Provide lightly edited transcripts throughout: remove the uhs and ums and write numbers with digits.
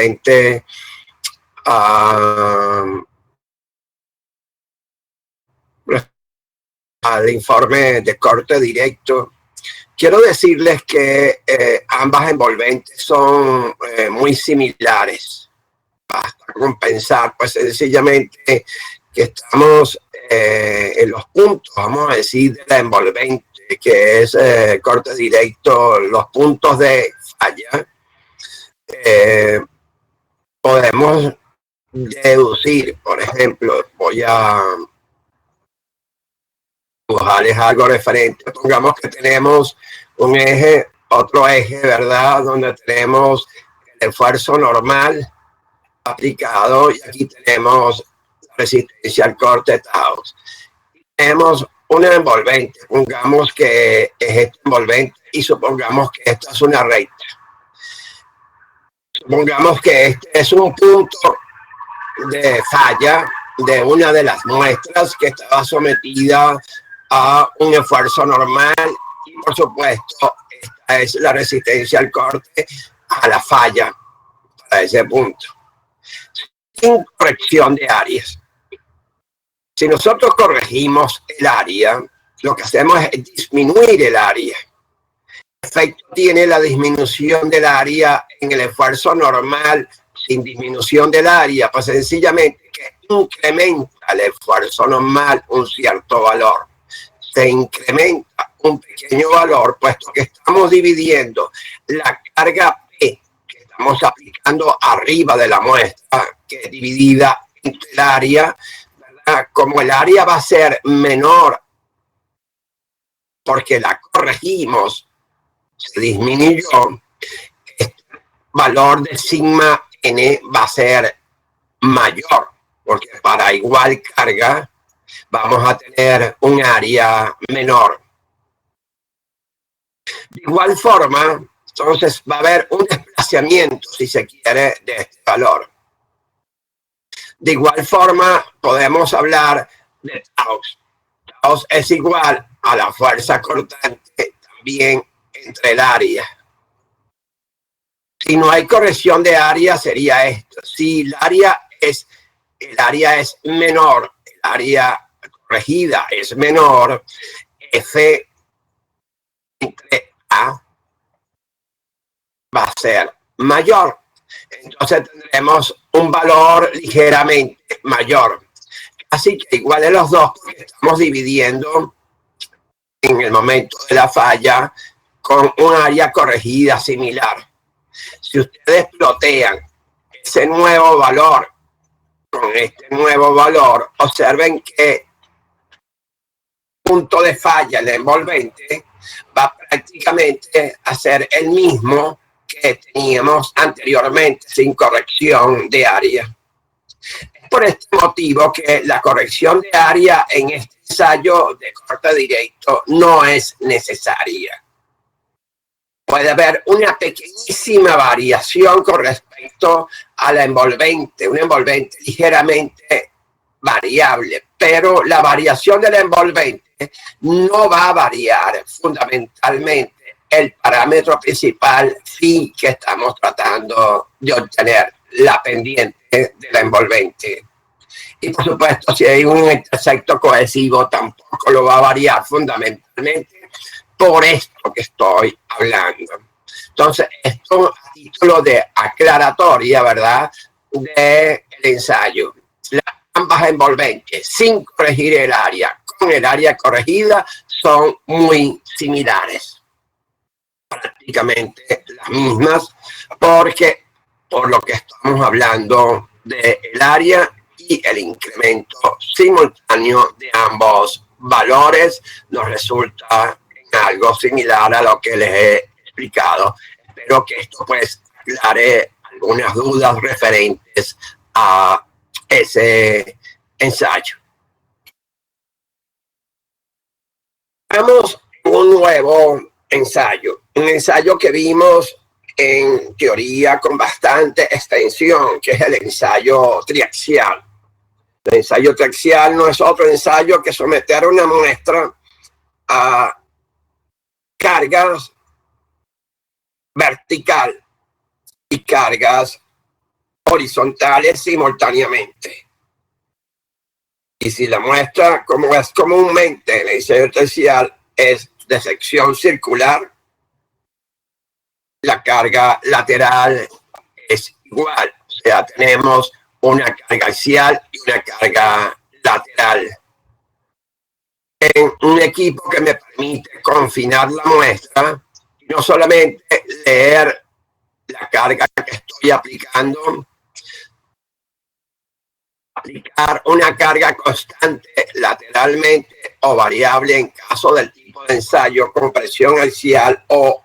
frente al informe de corte directo, quiero decirles que ambas envolventes son muy similares. Basta con pensar, pues sencillamente, que estamos en los puntos, vamos a decir, de la envolvente, que es corte directo, los puntos de falla. Podemos deducir, por ejemplo, voy a dibujarles algo referente. Pongamos que tenemos un eje, otro eje, ¿verdad? Donde tenemos el esfuerzo normal aplicado y aquí tenemos la resistencia al corte tau. Tenemos una envolvente, pongamos que es esta envolvente y supongamos que esta es una recta. Supongamos que este es un punto de falla de una de las muestras que estaba sometida a un esfuerzo normal y por supuesto esta es la resistencia al corte a la falla para ese punto, sin corrección de áreas. Si nosotros corregimos el área, lo que hacemos es disminuir el área. ¿Qué efecto tiene la disminución del área en el esfuerzo normal sin disminución del área? Pues sencillamente que incrementa el esfuerzo normal un cierto valor. Se incrementa un pequeño valor, puesto que estamos dividiendo la carga P que estamos aplicando arriba de la muestra, que es dividida entre el área, ¿verdad? Como el área va a ser menor porque la corregimos, se disminuyó, el valor de sigma n va a ser mayor, porque para igual carga vamos a tener un área menor. De igual forma, entonces va a haber un desplazamiento, si se quiere, de este valor. De igual forma, podemos hablar de tau. Tau es igual a la fuerza cortante también entre el área. Si no hay corrección de área, sería esto. Si el área es menor, el área corregida es menor, F entre A va a ser mayor. Entonces tendremos un valor ligeramente mayor. Así que igual de los dos, porque estamos dividiendo en el momento de la falla con un área corregida similar. Si ustedes plotean ese nuevo valor con este nuevo valor, observen que el punto de falla, el envolvente, va prácticamente a ser el mismo que teníamos anteriormente sin corrección de área. Es por este motivo que la corrección de área en este ensayo de corte directo no es necesaria. Puede haber una pequeñísima variación con respecto a la envolvente, una envolvente ligeramente variable, pero la variación de la envolvente no va a variar fundamentalmente el parámetro principal phi que estamos tratando de obtener, la pendiente de la envolvente. Y por supuesto, si hay un intersecto cohesivo, tampoco lo va a variar fundamentalmente por esto que estoy hablando. Entonces, esto a título de aclaratoria, ¿verdad?, del ensayo. Ambas envolventes, sin corregir el área, con el área corregida, son muy similares. Prácticamente las mismas, porque por lo que estamos hablando del área y el incremento simultáneo de ambos valores nos resulta algo similar a lo que les he explicado. Espero que esto pues aclare algunas dudas referentes a ese ensayo. Vamos a un nuevo ensayo, un ensayo que vimos en teoría con bastante extensión, que es el ensayo triaxial. El ensayo triaxial no es otro ensayo que someter una muestra a cargas vertical y cargas horizontales simultáneamente. Y si la muestra, como es comúnmente en el ensayo arterial, es de sección circular, la carga lateral es igual. O sea, tenemos una carga axial y una carga lateral. En un equipo que me permite confinar la muestra, no solamente leer la carga que estoy aplicando, aplicar una carga constante lateralmente o variable en caso del tipo de ensayo con presión axial o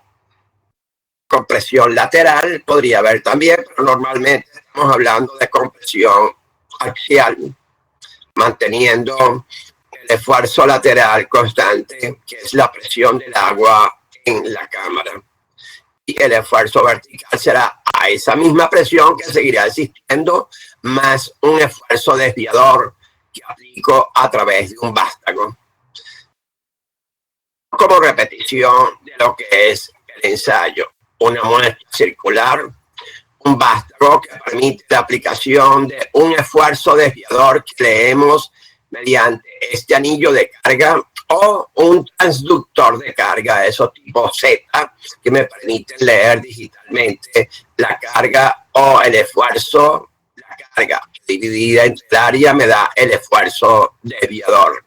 compresión lateral, podría haber también, pero normalmente estamos hablando de compresión axial, manteniendo el esfuerzo lateral constante, que es la presión del agua en la cámara. Y el esfuerzo vertical será a esa misma presión que seguirá existiendo, más un esfuerzo desviador que aplico a través de un vástago. Como repetición de lo que es el ensayo, una muestra circular, un vástago que permite la aplicación de un esfuerzo desviador que leemos mediante este anillo de carga o un transductor de carga, esos tipo Z, que me permiten leer digitalmente la carga o el esfuerzo, la carga dividida entre el área me da el esfuerzo desviador.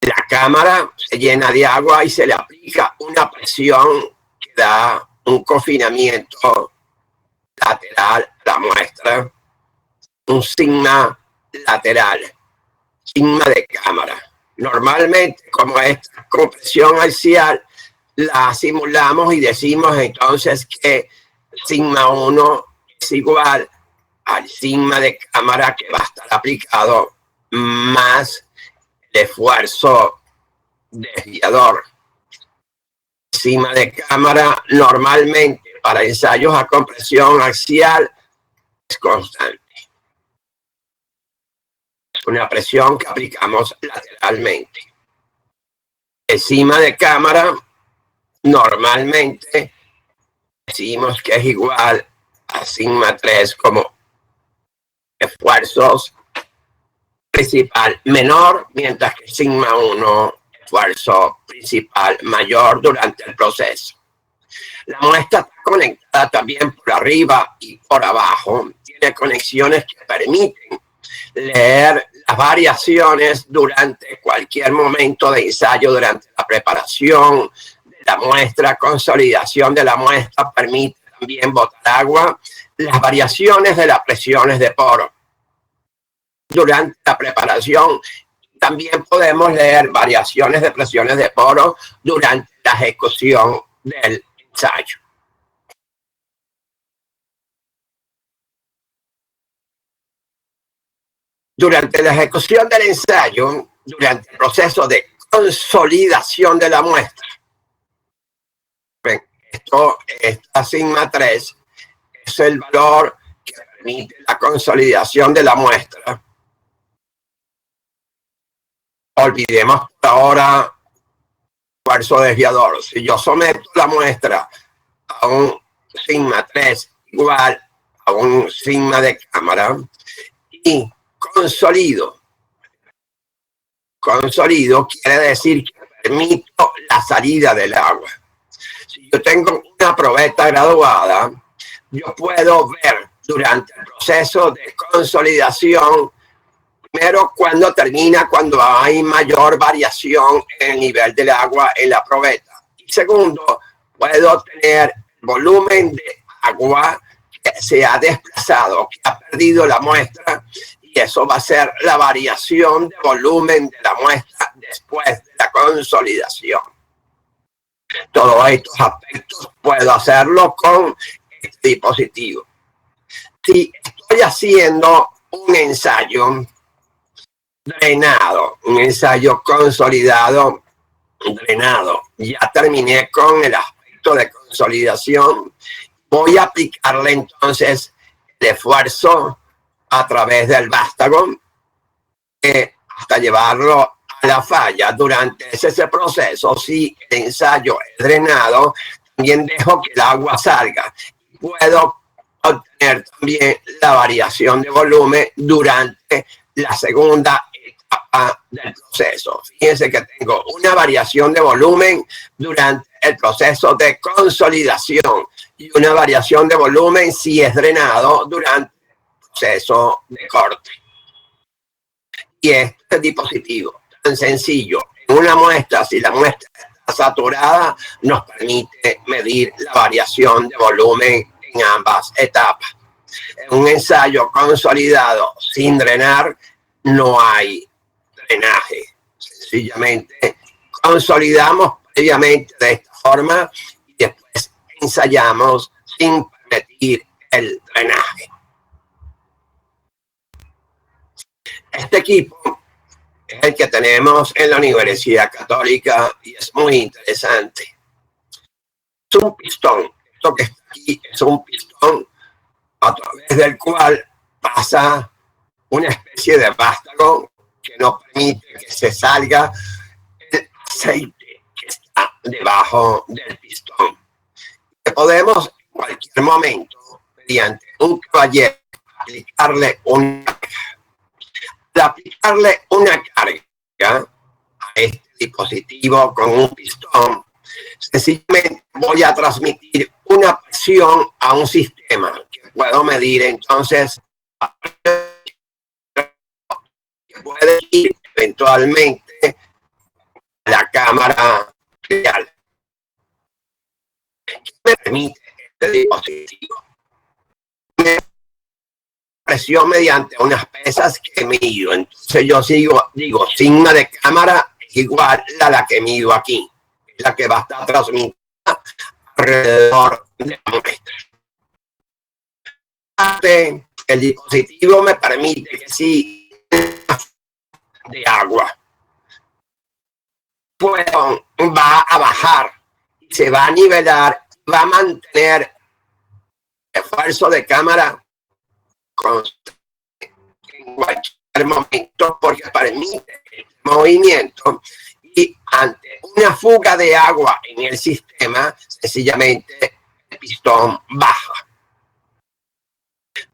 La cámara se llena de agua y se le aplica una presión que da un confinamiento lateral a la muestra, un sigma lateral, sigma de cámara. Normalmente, como esta compresión axial, la simulamos y decimos entonces que sigma 1 es igual al sigma de cámara que va a estar aplicado más el esfuerzo desviador. Sigma de cámara normalmente para ensayos a compresión axial es constante. Es una presión que aplicamos lateralmente. El sigma de cámara normalmente decimos que es igual a sigma 3 como esfuerzos principal menor, mientras que sigma 1 esfuerzo principal mayor durante el proceso. La muestra está conectada también por arriba y por abajo. Tiene conexiones que permiten leer las variaciones durante cualquier momento de ensayo, durante la preparación de la muestra, consolidación de la muestra, permite también botar agua, las variaciones de las presiones de poro. Durante la preparación también podemos leer variaciones de presiones de poro durante la ejecución del ensayo. Durante la ejecución del ensayo, durante el proceso de consolidación de la muestra, esta sigma 3 es el valor que permite la consolidación de la muestra. Olvidemos ahora esfuerzo desviador. Si yo someto la muestra a un sigma 3 igual a un sigma de cámara y consolido quiere decir que permito la salida del agua. Si yo tengo una probeta graduada, yo puedo ver durante el proceso de consolidación, primero cuando termina, cuando hay mayor variación en el nivel del agua en la probeta. Y segundo, puedo tener volumen de agua que se ha desplazado, que ha perdido la muestra, y eso va a ser la variación de volumen de la muestra después de la consolidación. Todos estos aspectos puedo hacerlo con este dispositivo. Si estoy haciendo un ensayo drenado, un ensayo consolidado, drenado, ya terminé con el aspecto de consolidación, voy a aplicarle entonces el esfuerzo a través del vástago hasta llevarlo a la falla. Durante ese proceso, si el ensayo es drenado, también dejo que el agua salga. Puedo obtener mantener también la variación de volumen durante la segunda etapa del proceso. Fíjense que tengo una variación de volumen durante el proceso de consolidación y una variación de volumen si es drenado durante el proceso de corte. Y este dispositivo tan sencillo, en una muestra, si la muestra está saturada, nos permite medir la variación de volumen en ambas etapas. En un ensayo consolidado sin drenar, no hay drenaje. Sencillamente consolidamos previamente de esta forma y después ensayamos sin permitir el drenaje. Este equipo es el que tenemos en la Universidad Católica y es muy interesante. Es un pistón. Esto que está aquí es un pistón a través del cual pasa una especie de vástago que no permite que se salga el aceite que está debajo del pistón. Que podemos en cualquier momento, mediante un caballero, aplicarle una carga. Al aplicarle una carga a este dispositivo con un pistón, sencillamente voy a transmitir una presión a un sistema que puedo medir entonces, que puede ir eventualmente a la cámara real. ¿Qué me permite este dispositivo? Presión mediante unas pesas que mido. Entonces yo digo, sigma de cámara es igual a la que mido aquí, es la que va a estar transmitida alrededor de la muestra. El dispositivo me permite que si de agua pues va a bajar, se va a nivelar, va a mantener el esfuerzo de cámara en cualquier momento porque permite el movimiento y ante una fuga de agua en el sistema sencillamente el pistón baja.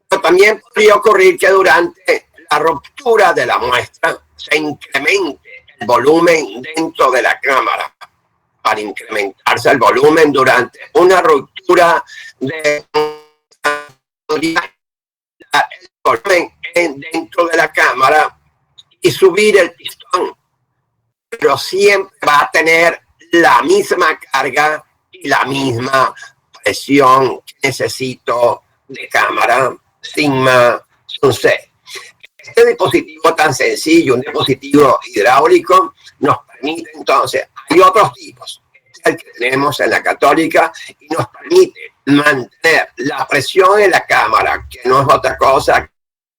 Pero también podría ocurrir que durante la ruptura de la muestra se incremente el volumen dentro de la cámara. Para incrementarse el volumen durante una ruptura de el volumen dentro de la cámara y subir el pistón, pero siempre va a tener la misma carga y la misma presión que necesito de cámara sigma sub C. Este dispositivo tan sencillo, un dispositivo hidráulico, nos permite entonces, hay otros tipos, el que tenemos en la Católica, y nos permite mantener la presión en la cámara, que no es otra cosa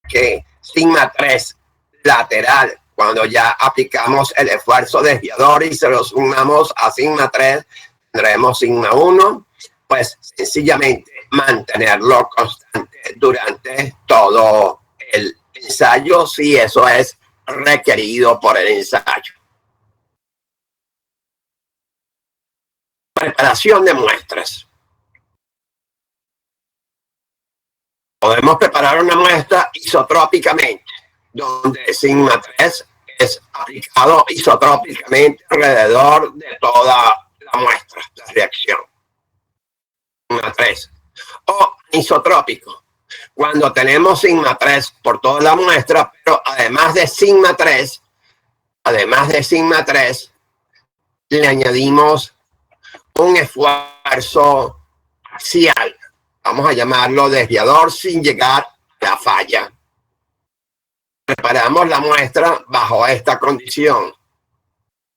que sigma 3 lateral. Cuando ya aplicamos el esfuerzo desviador y se lo sumamos a sigma 3, tendremos sigma 1, pues sencillamente mantenerlo constante durante todo el ensayo, si eso es requerido por el ensayo. Preparación de muestras. Podemos preparar una muestra isotrópicamente, donde sigma 3 es aplicado isotrópicamente alrededor de toda la muestra de reacción. Sigma 3. O isotrópico, cuando tenemos sigma 3 por toda la muestra, pero además de sigma 3, le añadimos un esfuerzo axial. Vamos a llamarlo desviador sin llegar a la falla. Preparamos la muestra bajo esta condición.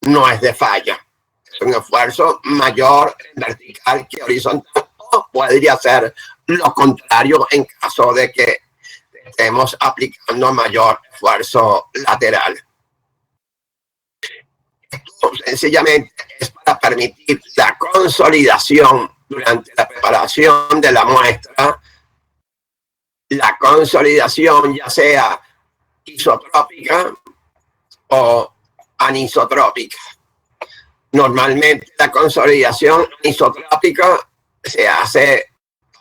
No es de falla. Es un esfuerzo mayor vertical que horizontal. O podría ser lo contrario en caso de que estemos aplicando mayor esfuerzo lateral. Esto sencillamente es para permitir la consolidación durante la preparación de la muestra, la consolidación ya sea isotrópica o anisotrópica. Normalmente la consolidación isotrópica se hace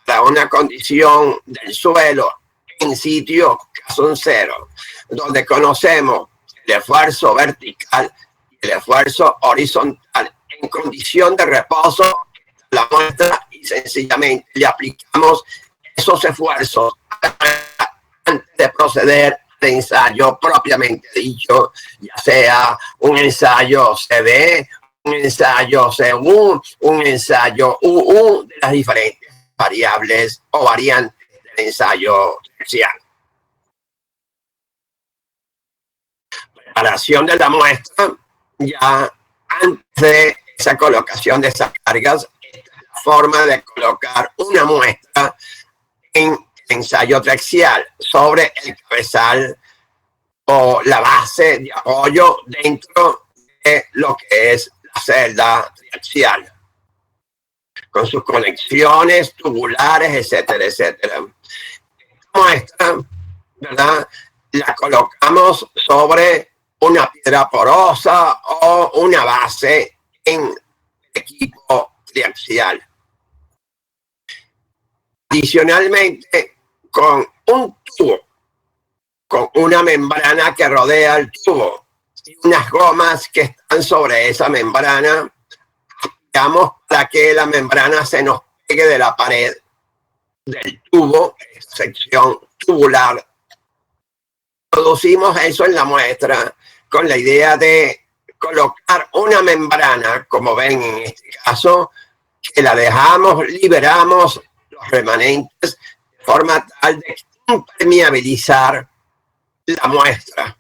para una condición del suelo en sitio caso cero, donde conocemos el esfuerzo vertical y el esfuerzo horizontal en condición de reposo la muestra y sencillamente le aplicamos esos esfuerzos antes de proceder al ensayo propiamente dicho, ya sea un ensayo CB, un ensayo según, un ensayo UU de las diferentes variables o variantes del ensayo tercial. Preparación de la muestra, ya antes de esa colocación de esas cargas, esta es la forma de colocar una muestra en ensayo triaxial sobre el cabezal o la base de apoyo dentro de lo que es la celda triaxial, con sus conexiones tubulares, etcétera, etcétera. Esta muestra, ¿verdad?, la colocamos sobre una piedra porosa o una base en equipo triaxial. Adicionalmente, con un tubo, con una membrana que rodea el tubo y unas gomas que están sobre esa membrana, aspiramos para que la membrana se nos pegue de la pared del tubo, esa sección tubular. Producimos eso en la muestra con la idea de colocar una membrana, como ven en este caso, que la dejamos, liberamos los remanentes de forma tal de impermeabilizar la muestra.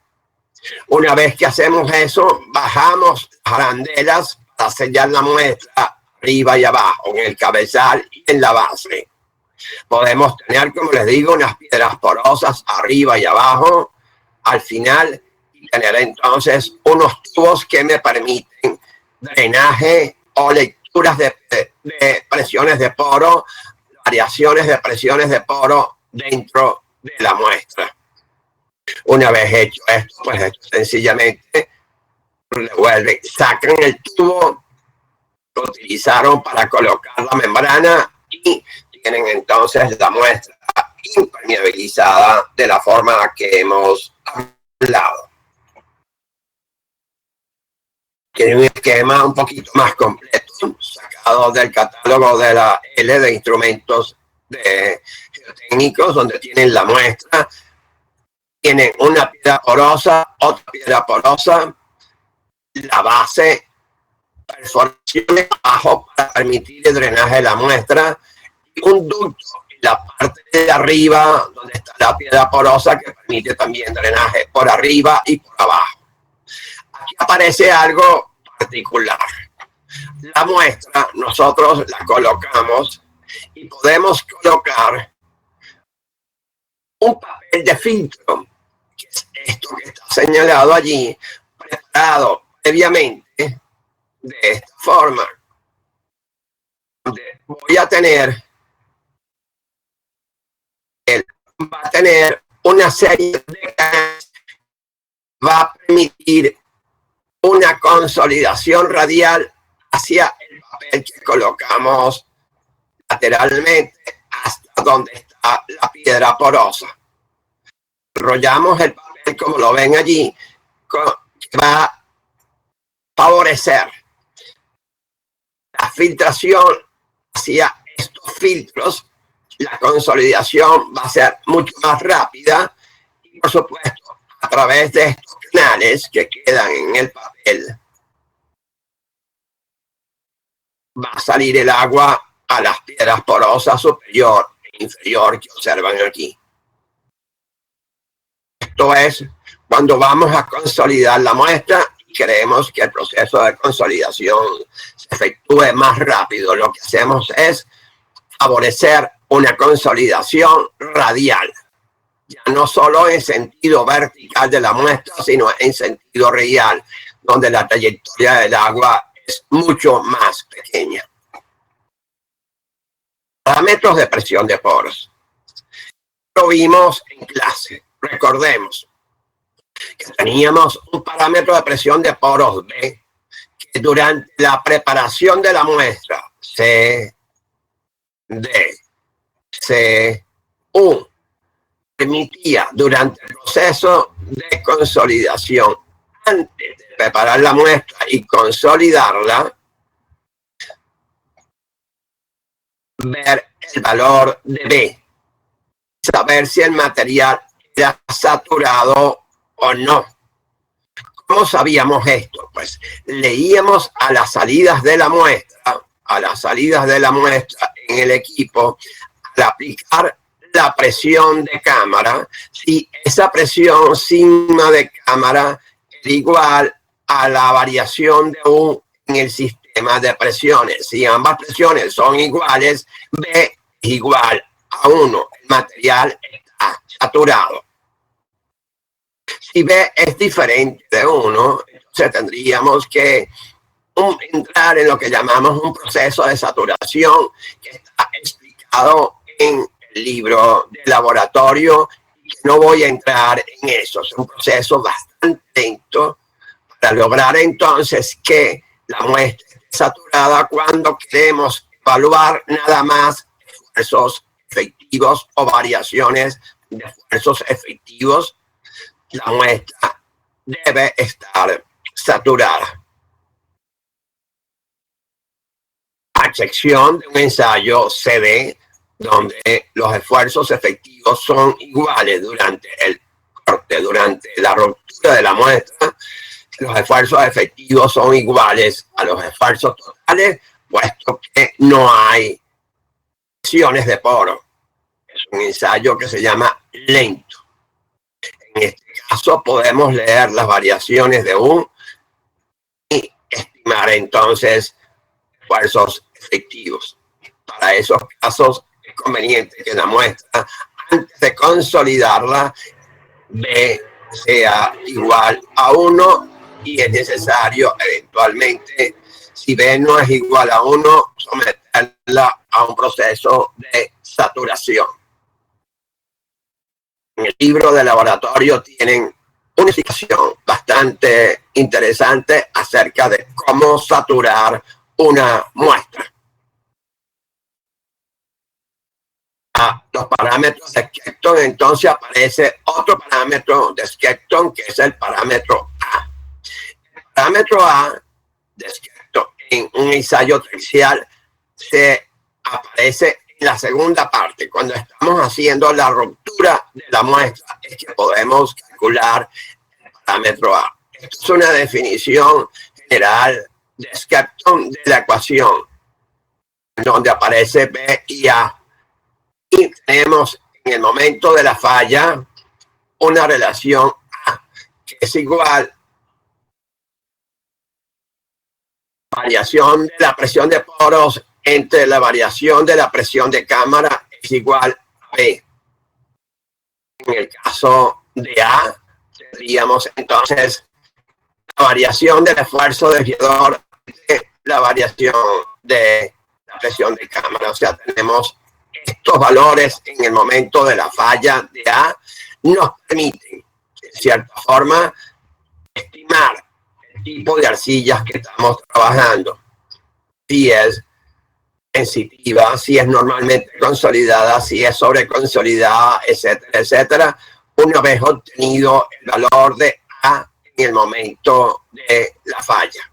Una vez que hacemos eso, bajamos las arandelas para sellar la muestra arriba y abajo, en el cabezal y en la base. Podemos tener, como les digo, unas piedras porosas arriba y abajo, al final, y tener entonces unos tubos que me permiten drenaje o lecturas de presiones de poro, variaciones de presiones de poro dentro de la muestra. Una vez hecho esto, pues esto sencillamente revuelven, sacan el tubo que utilizaron para colocar la membrana y tienen entonces la muestra impermeabilizada de la forma que hemos hablado. Tiene un esquema un poquito más completo, sacado del catálogo de la L de instrumentos de geotécnicos, donde tienen la muestra, tienen una piedra porosa, otra piedra porosa, la base, perforaciones abajo para permitir el drenaje de la muestra, y un ducto en la parte de arriba, donde está la piedra porosa, que permite también drenaje por arriba y por abajo. Aquí aparece algo particular. La muestra nosotros la colocamos y podemos colocar un papel de filtro, que es esto que está señalado allí, preparado previamente de esta forma. Voy a tener, va a tener una serie de canales, va a permitir una consolidación radial hacia el papel que colocamos lateralmente hasta donde está la piedra porosa. Enrollamos el papel, como lo ven allí, que va a favorecer la filtración hacia estos filtros. La consolidación va a ser mucho más rápida y, por supuesto, a través de estos canales que quedan en el papel, va a salir el agua a las piedras porosas superior e inferior que observan aquí. Esto es cuando vamos a consolidar la muestra y queremos que el proceso de consolidación se efectúe más rápido. Lo que hacemos es favorecer una consolidación radial, ya no solo en sentido vertical de la muestra, sino en sentido radial, donde la trayectoria del agua es mucho más pequeña. Parámetros de presión de poros. Lo vimos en clase. Recordemos que teníamos un parámetro de presión de poros B, que durante la preparación de la muestra C, D CU permitía durante el proceso de consolidación, antes de preparar la muestra y consolidarla, ver el valor de B, saber si el material era saturado o no. ¿Cómo sabíamos esto? Pues leíamos a las salidas de la muestra, en el equipo, al aplicar la presión de cámara, si esa presión sigma de cámara es igual a la variación de U en el sistema de presiones. Si ambas presiones son iguales, B es igual a 1. El material está saturado. Si B es diferente de 1, entonces tendríamos que entrar en lo que llamamos un proceso de saturación, que está explicado en el libro de laboratorio, y que no voy a entrar en eso. Es un proceso bastante lento para lograr entonces que la muestra esté saturada cuando queremos evaluar nada más esfuerzos efectivos o variaciones de esfuerzos efectivos. La muestra debe estar saturada. A excepción de un ensayo CD, donde los esfuerzos efectivos son iguales durante el corte, durante la ruptura de la muestra, los esfuerzos efectivos son iguales a los esfuerzos totales, puesto que no hay lesiones de poro. Es un ensayo que se llama lento. En este caso podemos leer las variaciones de U y estimar entonces esfuerzos efectivos. Para esos casos es conveniente que la muestra, antes de consolidarla, B sea igual a 1, y es necesario eventualmente, si B no es igual a 1, someterla a un proceso de saturación. En el libro de laboratorio tienen una explicación bastante interesante acerca de cómo saturar una muestra. A los parámetros de Skepton, entonces aparece otro parámetro de Skepton, que es el parámetro A. El parámetro A de Skepton en un ensayo triaxial se aparece en la segunda parte. Cuando estamos haciendo la ruptura de la muestra, es que podemos calcular el parámetro A. Esto es una definición general de Skepton de la ecuación, donde aparece B y A. Y tenemos en el momento de la falla una relación A, que es igual a la variación de la presión de poros entre la variación de la presión de cámara, es igual a B. En el caso de A, tendríamos entonces la variación del esfuerzo desviador de la variación de la presión de cámara. O sea, tenemos estos valores en el momento de la falla de A, nos permiten, de cierta forma, estimar el tipo de arcillas que estamos trabajando. Si es sensitiva, si es normalmente consolidada, si es sobreconsolidada, etcétera, etcétera, una vez obtenido el valor de A en el momento de la falla.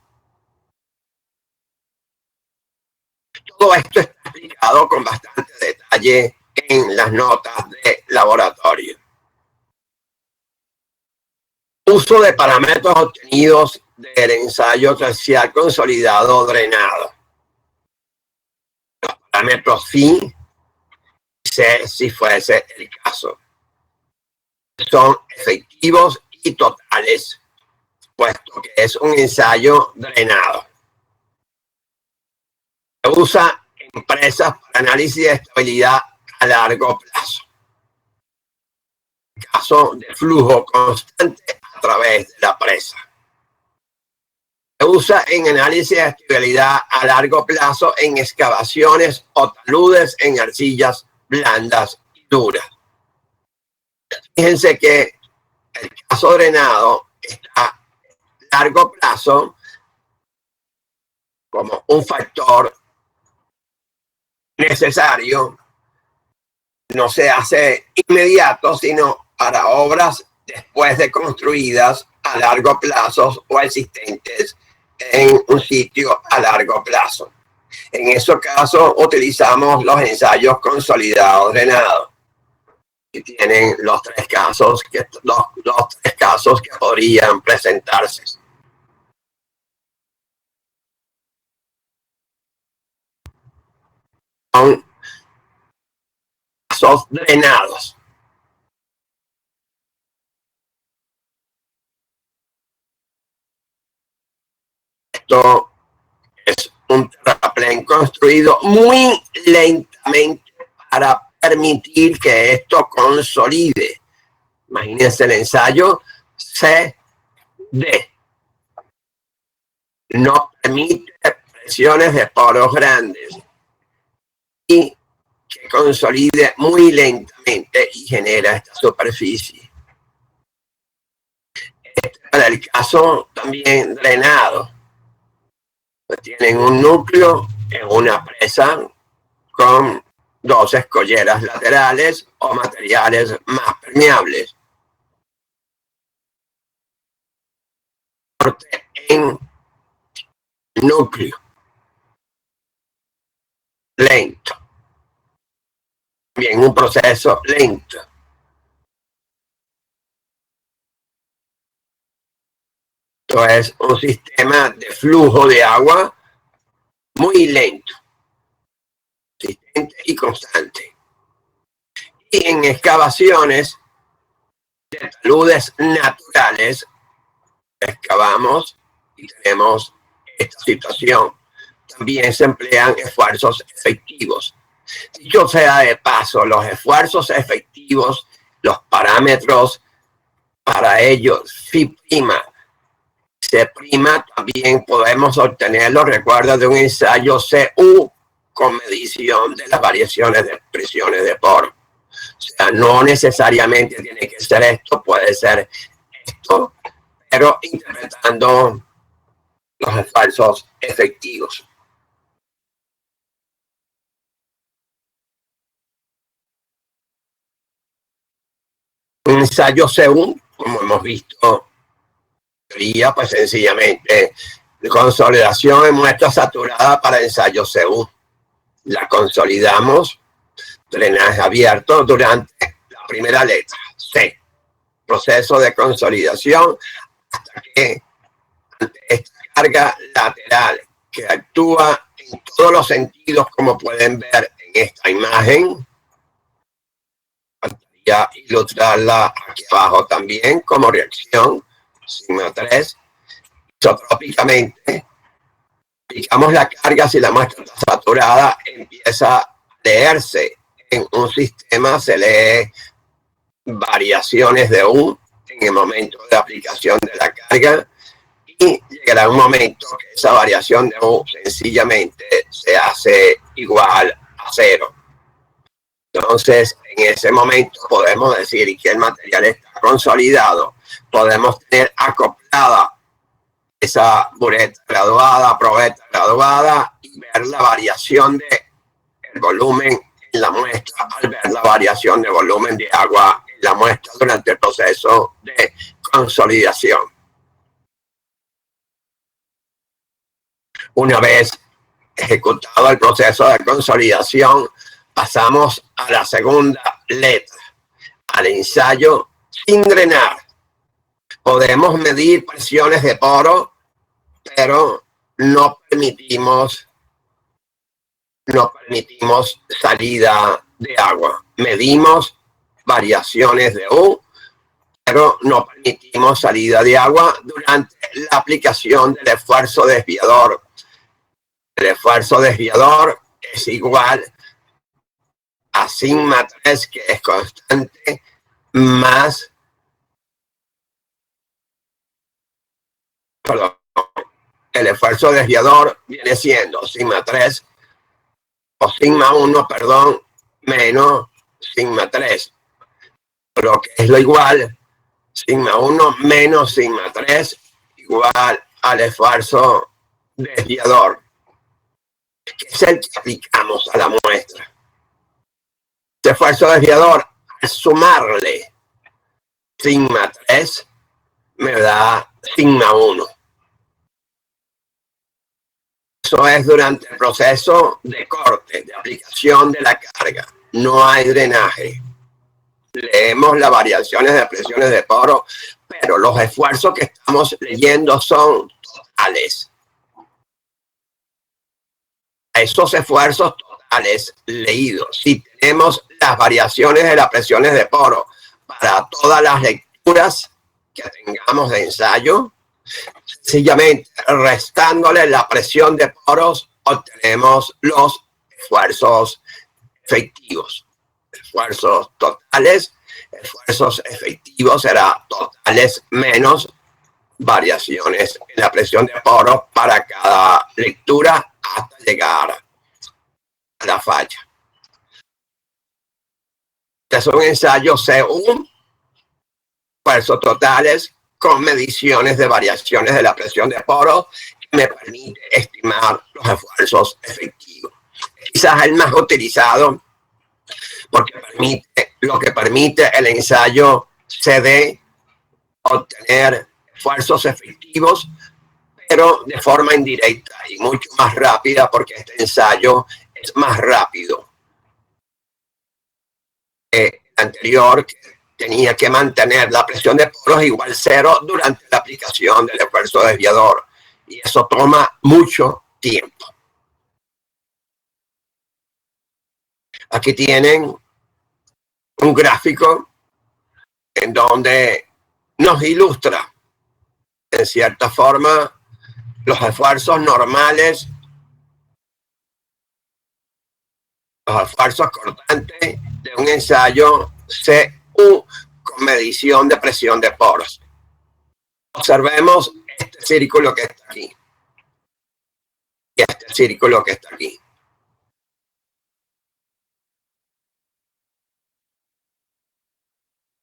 Todo esto está explicado con bastante detalle en las notas de laboratorio. Uso de parámetros obtenidos del ensayo triaxial consolidado drenado. Los parámetros phi, C, si fuese el caso, son efectivos y totales, puesto que es un ensayo drenado. Se usa en empresas para análisis de estabilidad a largo plazo. En caso de flujo constante a través de la presa. Se usa en análisis de estabilidad a largo plazo en excavaciones o taludes en arcillas blandas y duras. Fíjense que el caso drenado está a largo plazo como un factor necesario no se hace inmediato, sino para obras después de construidas a largo plazo o existentes en un sitio a largo plazo. En ese caso utilizamos los ensayos consolidados drenados, que tienen los tres casos que podrían presentarse. Son casos drenados. Esto es un terraplén construido muy lentamente para permitir que esto consolide. Imagínense el ensayo CD. No permite presiones de poros grandes y que consolide muy lentamente y genera esta superficie. Este es el caso también drenado. Tienen un núcleo en una presa con dos escolleras laterales o materiales más permeables. En núcleo lento. Bien, un proceso lento. Esto es un sistema de flujo de agua muy lento, consistente y constante. Y en excavaciones de taludes naturales, excavamos y tenemos esta situación. También se emplean esfuerzos efectivos. Dicho sea de paso, los esfuerzos efectivos, los parámetros para ellos, phi', C', también podemos obtenerlo, recuerda, de un ensayo CU con medición de las variaciones de presiones de poro. O sea, no necesariamente tiene que ser esto, puede ser esto, pero interpretando los esfuerzos efectivos. Un ensayo CU, como hemos visto, sería pues sencillamente consolidación en muestra saturada para ensayo CU. La consolidamos, drenaje abierto durante la primera letra, C. Proceso de consolidación hasta que ante esta carga lateral que actúa en todos los sentidos, como pueden ver en esta imagen. Faltaría ilustrarla aquí abajo también como reacción sigma 3. Isotrópicamente, aplicamos la carga. Si la muestra está saturada, empieza a leerse en un sistema, se lee variaciones de U en el momento de aplicación de la carga, y llegará un momento que esa variación de U sencillamente se hace igual a cero. Entonces, en ese momento podemos decir que el material está consolidado. Podemos tener acoplada esa bureta graduada, probeta graduada, y ver la variación del volumen en la muestra al ver la variación de volumen de agua en la muestra durante el proceso de consolidación. Una vez ejecutado el proceso de consolidación, pasamos a la segunda letra, al ensayo sin drenar. Podemos medir presiones de poro, pero no permitimos salida de agua. Medimos variaciones de U, pero no permitimos salida de agua durante la aplicación del esfuerzo desviador. El esfuerzo desviador es igual a sigma 3, que es constante, más, perdón, el esfuerzo desviador viene siendo sigma 3 o sigma 1, perdón, menos sigma 3, lo que es lo igual, sigma 1 menos sigma 3 igual al esfuerzo desviador, que es el que aplicamos a la muestra. Este esfuerzo desviador, al sumarle sigma 3, me da sigma 1. Eso es durante el proceso de corte, de aplicación de la carga. No hay drenaje. Leemos las variaciones de presiones de poro, pero los esfuerzos que estamos leyendo son totales. Esos esfuerzos totales leídos, si tenemos las variaciones de las presiones de poro para todas las lecturas que tengamos de ensayo, sencillamente restándole la presión de poros obtenemos los esfuerzos efectivos. Esfuerzos totales, esfuerzos efectivos será totales menos variaciones en la presión de poros para cada lectura hasta llegar a la falla. Es un ensayo C1, esfuerzos totales con mediciones de variaciones de la presión de poros que me permite estimar los esfuerzos efectivos. Quizás el más utilizado porque lo que permite el ensayo CD obtener esfuerzos efectivos, pero de forma indirecta y mucho más rápida, porque este ensayo es más rápido que el anterior, que tenía que mantener la presión de poros igual 0 durante la aplicación del esfuerzo desviador, y eso toma mucho tiempo. Aquí tienen un gráfico en donde nos ilustra, en cierta forma, los esfuerzos normales, los esfuerzos cortantes de un ensayo CU con medición de presión de poros. Observemos este círculo que está aquí y este círculo que está aquí.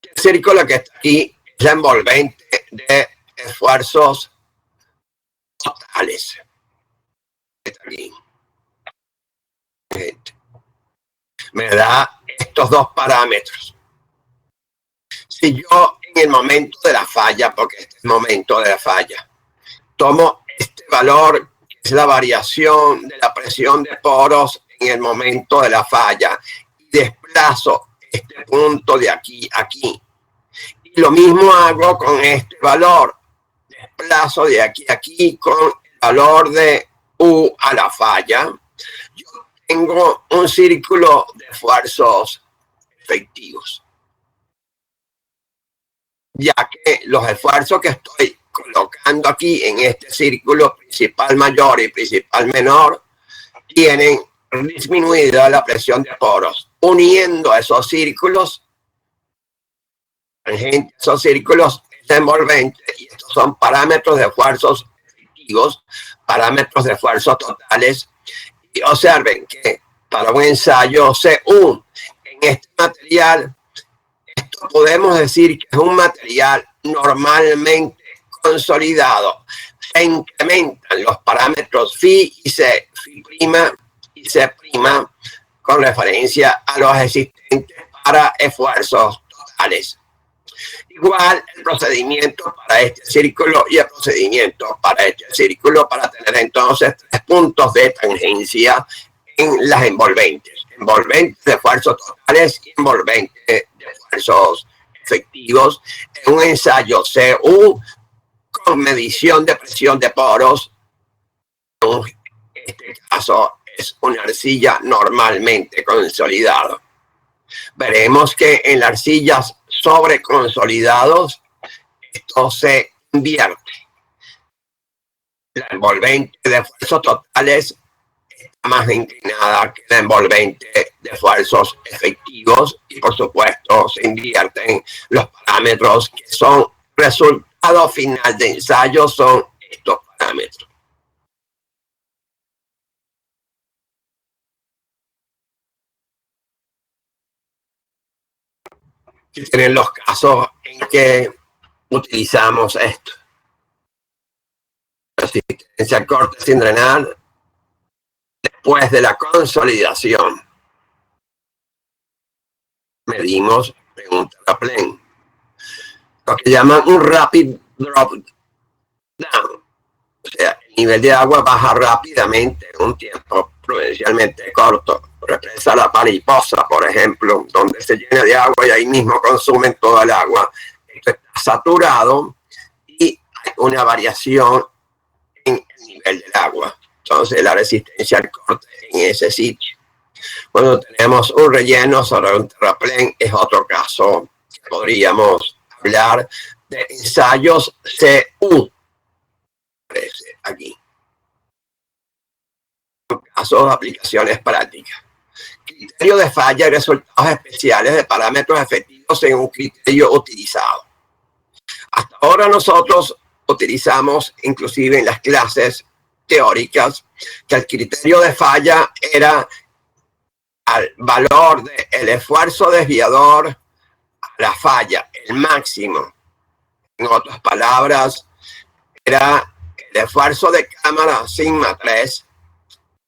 El círculo que está aquí es la envolvente de esfuerzos totales. Está aquí. Me da estos dos parámetros. Si yo en el momento de la falla, porque este es el momento de la falla, tomo este valor, que es la variación de la presión de poros en el momento de la falla, y desplazo este punto de aquí a aquí. Y lo mismo hago con este valor. Desplazo de aquí a aquí con el valor de U a la falla. Yo tengo un círculo de esfuerzos efectivos, ya que los esfuerzos que estoy colocando aquí en este círculo principal mayor y principal menor tienen disminuida la presión de poros. Uniendo esos círculos, esos círculos es envolvente, y estos son parámetros de esfuerzos efectivos, parámetros de esfuerzos totales. Y observen que para un ensayo C1 en este material, esto podemos decir que es un material normalmente consolidado. Se incrementan los parámetros phi y C, phi' y C' con referencia a los existentes para esfuerzos totales. Igual el procedimiento para este círculo y el procedimiento para este círculo, para tener entonces 3 puntos de tangencia en las envolventes. Envolventes de esfuerzos totales y envolventes de esfuerzos efectivos en un ensayo CU con medición de presión de poros. En este caso es una arcilla normalmente consolidada. Veremos que en las arcillas sobre consolidados esto se invierte. La envolvente de esfuerzos totales está más inclinada que la envolvente de esfuerzos efectivos, y por supuesto se invierten los parámetros que son resultado final de ensayo, son estos parámetros. Que tienen los casos en que utilizamos esto. Resistencia al corte sin drenar después de la consolidación. medimos en un terraplén. Lo que llaman un rapid drop down. O sea, el nivel de agua baja rápidamente en un tiempo prudencialmente corto. Represa La Mariposa, por ejemplo, donde se llena de agua y ahí mismo consumen toda el agua. Esto está saturado y hay una variación en el nivel del agua. Entonces, la resistencia al corte en ese sitio. Cuando tenemos un relleno sobre un terraplén, es otro caso que podríamos hablar de ensayos CU. Aquí. Casos de aplicaciones prácticas. Criterio de falla y resultados especiales de parámetros efectivos en un criterio utilizado. Hasta ahora nosotros utilizamos, inclusive en las clases teóricas, que el criterio de falla era al valor del esfuerzo desviador a la falla, el máximo. En otras palabras, era el esfuerzo de cámara sigma 3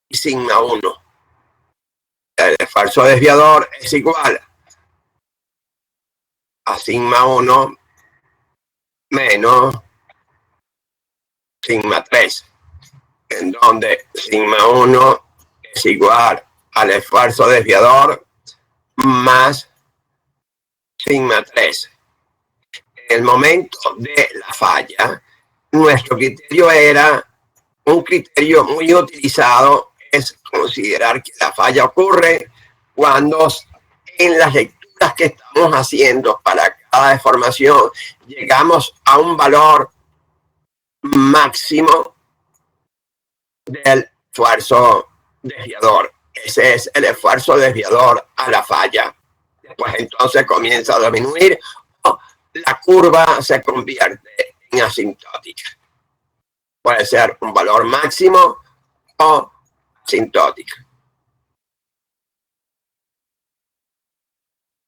y sigma 1. El esfuerzo desviador es igual a sigma 1 menos sigma 3, en donde sigma 1 es igual al esfuerzo desviador más sigma 3. En el momento de la falla, nuestro criterio era un criterio muy utilizado, es considerar que la falla ocurre cuando en las lecturas que estamos haciendo para cada deformación llegamos a un valor máximo del esfuerzo desviador. Ese es el esfuerzo desviador a la falla. Después entonces comienza a disminuir o la curva se convierte en asintótica. Puede ser un valor máximo o asintótico.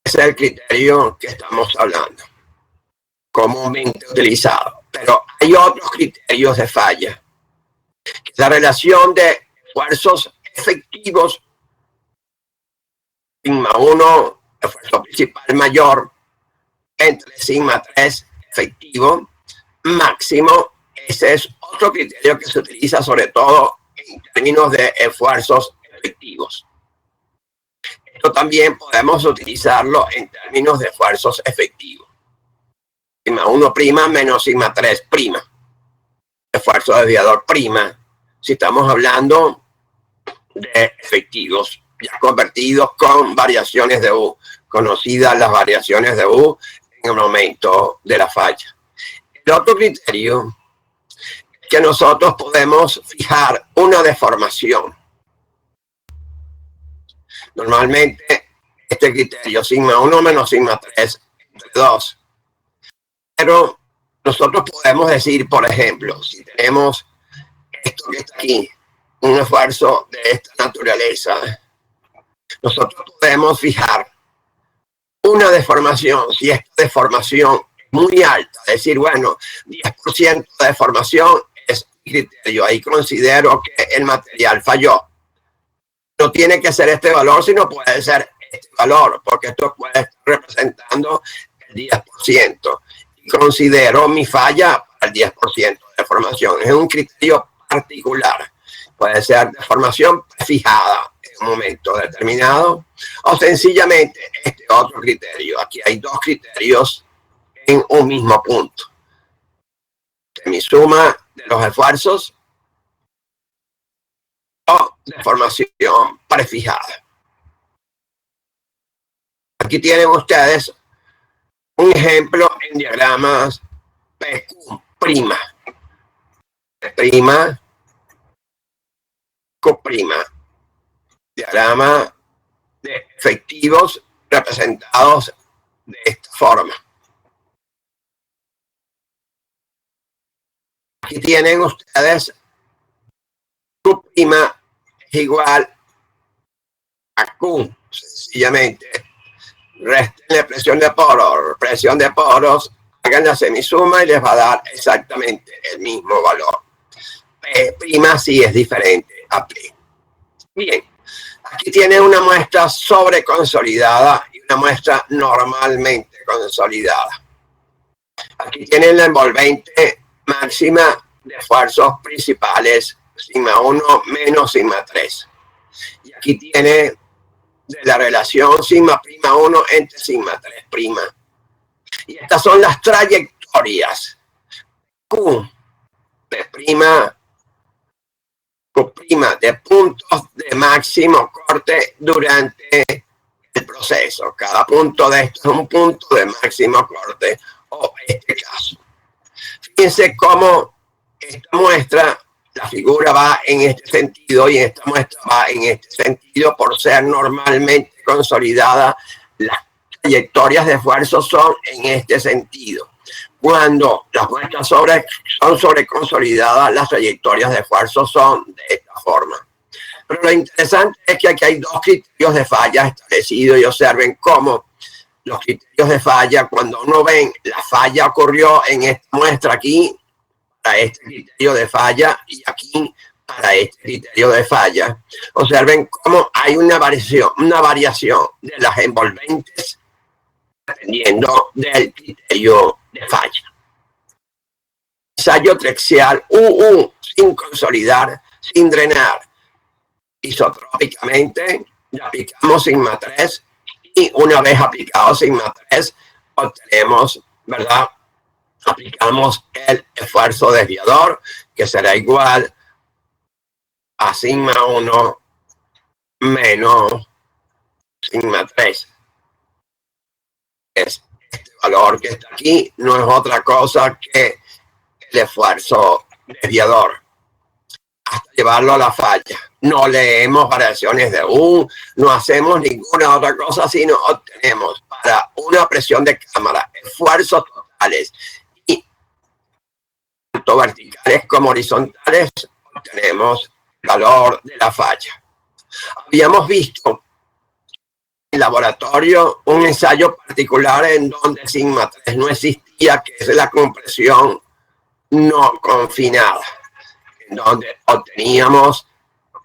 Ese es el criterio que estamos hablando, comúnmente utilizado. Pero hay otros criterios de falla. La relación de esfuerzos efectivos, sigma 1, esfuerzo principal mayor, entre sigma 3, efectivo, máximo. Ese es otro criterio que se utiliza sobre todo en términos de esfuerzos efectivos. Esto también podemos utilizarlo en términos de esfuerzos efectivos. Sigma 1' menos sigma 3'. Esfuerzo desviador prima, si estamos hablando de efectivos ya convertidos con variaciones de U, conocidas las variaciones de U en el momento de la falla. El otro criterio es que nosotros podemos fijar una deformación. Normalmente este criterio, sigma 1 menos sigma 3, entre 2. Pero nosotros podemos decir, por ejemplo, si tenemos esto que está aquí, un esfuerzo de esta naturaleza, nosotros podemos fijar una deformación. Si esta deformación es muy alta, es decir, bueno, 10% de deformación es criterio. Ahí considero que el material falló. No tiene que ser este valor, sino puede ser este valor, porque esto puede estar representando el 10%. Y considero mi falla al 10% de deformación. Es un criterio particular. Puede ser deformación fijada en un momento determinado o sencillamente este otro criterio. Aquí hay dos criterios en un mismo punto. Mi suma de los esfuerzos o deformación prefijada. Aquí tienen ustedes un ejemplo en diagramas PQ'. Q'. Diagrama de efectivos representados de esta forma. Aquí tienen ustedes Q' es igual a Q, sencillamente. Restenle presión de poros, hagan la semisuma y les va a dar exactamente el mismo valor. P' sí es diferente a P. Bien, aquí tienen una muestra sobreconsolidada y una muestra normalmente consolidada. Aquí tienen la envolvente máxima de esfuerzos principales, sigma 1 menos sigma 3. Y aquí tiene de la relación sigma prima 1 entre sigma 3 prima. Y estas son las trayectorias. Q de prima, Q prima de puntos de máximo corte durante el proceso. Cada punto de esto es un punto de máximo corte, o este caso. Fíjense cómo esta muestra, la figura va en este sentido y esta muestra va en este sentido por ser normalmente consolidada. Las trayectorias de esfuerzo son en este sentido. Cuando las muestras son sobre consolidadas, las trayectorias de esfuerzo son de esta forma. Pero lo interesante es que aquí hay dos criterios de falla establecidos y observen cómo los criterios de falla, cuando uno ve la falla ocurrió en esta muestra aquí, para este criterio de falla, y aquí para este criterio de falla. Observen cómo hay una variación de las envolventes dependiendo del criterio de falla. Ensayo trexial UU sin consolidar, sin drenar. Isotrópicamente, le aplicamos sigma 3 y una vez aplicado sigma 3, obtenemos, ¿verdad? Aplicamos el esfuerzo desviador, que será igual a sigma 1 menos sigma 3. Este valor que está aquí no es otra cosa que el esfuerzo desviador hasta llevarlo a la falla. No leemos variaciones de U, no hacemos ninguna otra cosa, sino obtenemos para una presión de cámara esfuerzos totales y tanto verticales como horizontales, obtenemos el valor de la falla. Habíamos visto en laboratorio un ensayo particular en donde sigma 3 no existía, que es la compresión no confinada, en donde obteníamos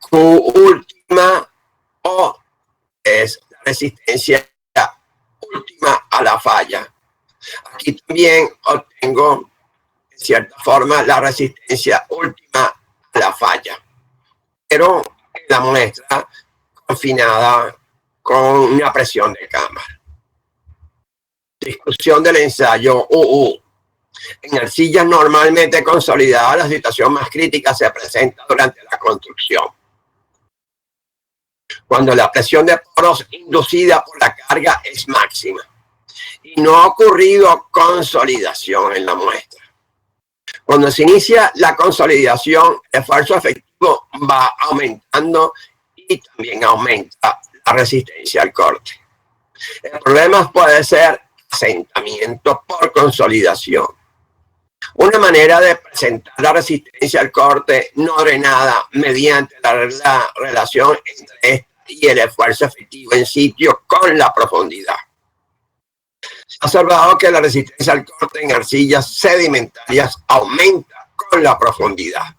Q última o es la resistencia última a la falla. Aquí también obtengo, en cierta forma, la resistencia última a la falla, pero en la muestra confinada con una presión de cámara. Discusión del ensayo UU. En arcillas normalmente consolidadas, la situación más crítica se presenta durante la construcción, cuando la presión de poros inducida por la carga es máxima y no ha ocurrido consolidación en la muestra. Cuando se inicia la consolidación, el esfuerzo efectivo va aumentando y también aumenta la resistencia al corte. El problema puede ser asentamiento por consolidación. Una manera de presentar la resistencia al corte no drenada mediante la relación entre esta y el esfuerzo efectivo en sitio con la profundidad. Se ha observado que la resistencia al corte en arcillas sedimentarias aumenta con la profundidad.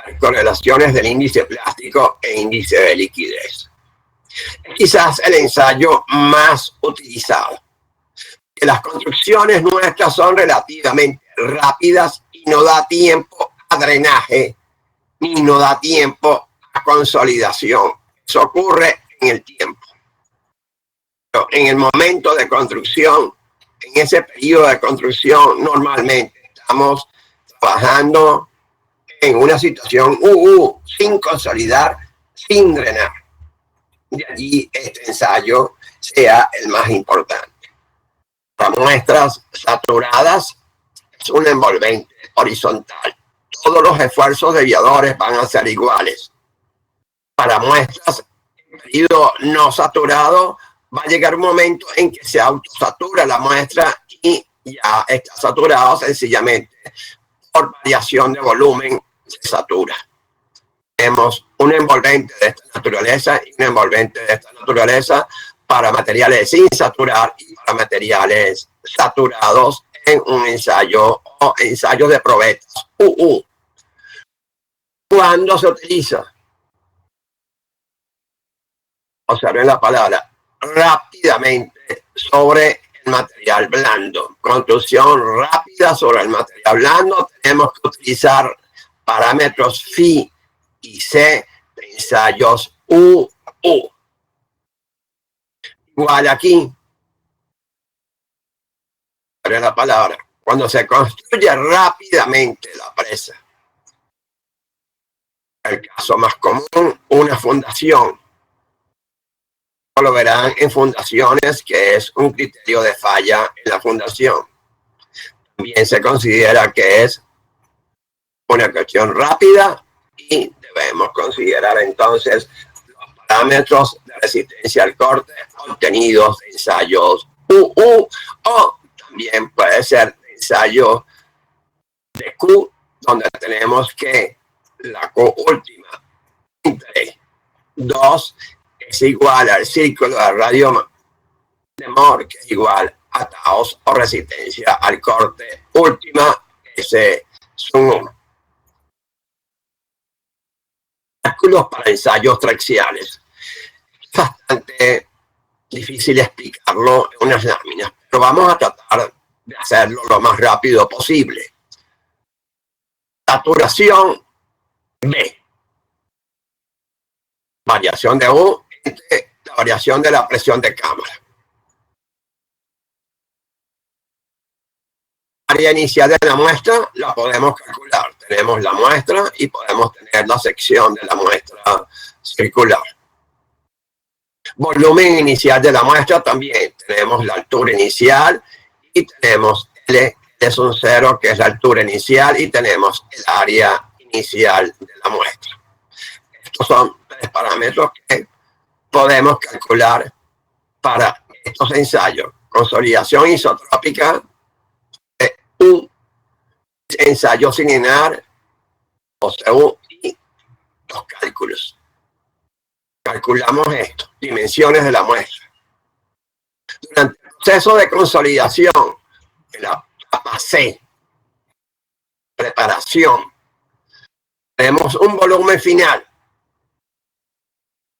Hay correlaciones del índice plástico e índice de liquidez. Es quizás el ensayo más utilizado. Que las construcciones nuestras son relativamente rápidas y no da tiempo a drenaje ni no da tiempo a consolidación. Eso ocurre en el tiempo. Pero en el momento de construcción, en ese periodo de construcción, normalmente estamos trabajando en una situación UU, sin consolidar, sin drenar. De allí este ensayo sea el más importante. Para muestras saturadas es un envolvente horizontal. Todos los esfuerzos desviadores van a ser iguales. Para muestras en periodo no saturado va a llegar un momento en que se autosatura la muestra y ya está saturado sencillamente por variación de volumen se satura. Tenemos un envolvente de esta naturaleza y un envolvente de esta naturaleza para materiales sin saturar y para materiales saturados en un ensayo o ensayo de probetas UU. ¿Cuándo se utiliza? Observen la palabra rápidamente sobre el material blando. Construcción rápida sobre el material blando. Tenemos que utilizar parámetros phi y c de ensayos UU. Igual aquí, para la palabra, cuando se construye rápidamente la presa. El caso más común, una fundación. Lo verán en fundaciones, que es un criterio de falla en la fundación. También se considera que es una cuestión rápida y debemos considerar entonces los parámetros de resistencia al corte obtenidos de ensayos UU, o también puede ser de ensayo de Q, donde tenemos que la Q última entre 2 es igual al círculo de radio de Moore, que es igual a taos, o resistencia al corte última, ese son 1. Cálculos para ensayos traxiales. Es bastante difícil explicarlo en unas láminas, pero vamos a tratar de hacerlo lo más rápido posible. Saturación B. Variación de U entre la variación de la presión de cámara. Área inicial de la muestra la podemos calcular. Tenemos la muestra y podemos tener la sección de la muestra circular. Volumen inicial de la muestra también. Tenemos la altura inicial y tenemos L, que es un 0, que es la altura inicial, y tenemos el área inicial de la muestra. Estos son 3 parámetros que podemos calcular para estos ensayos. Consolidación isotrópica, un ensayo sin llenar, o según y los cálculos. Calculamos esto, dimensiones de la muestra. Durante el proceso de consolidación, en la etapa C, preparación, tenemos un volumen final,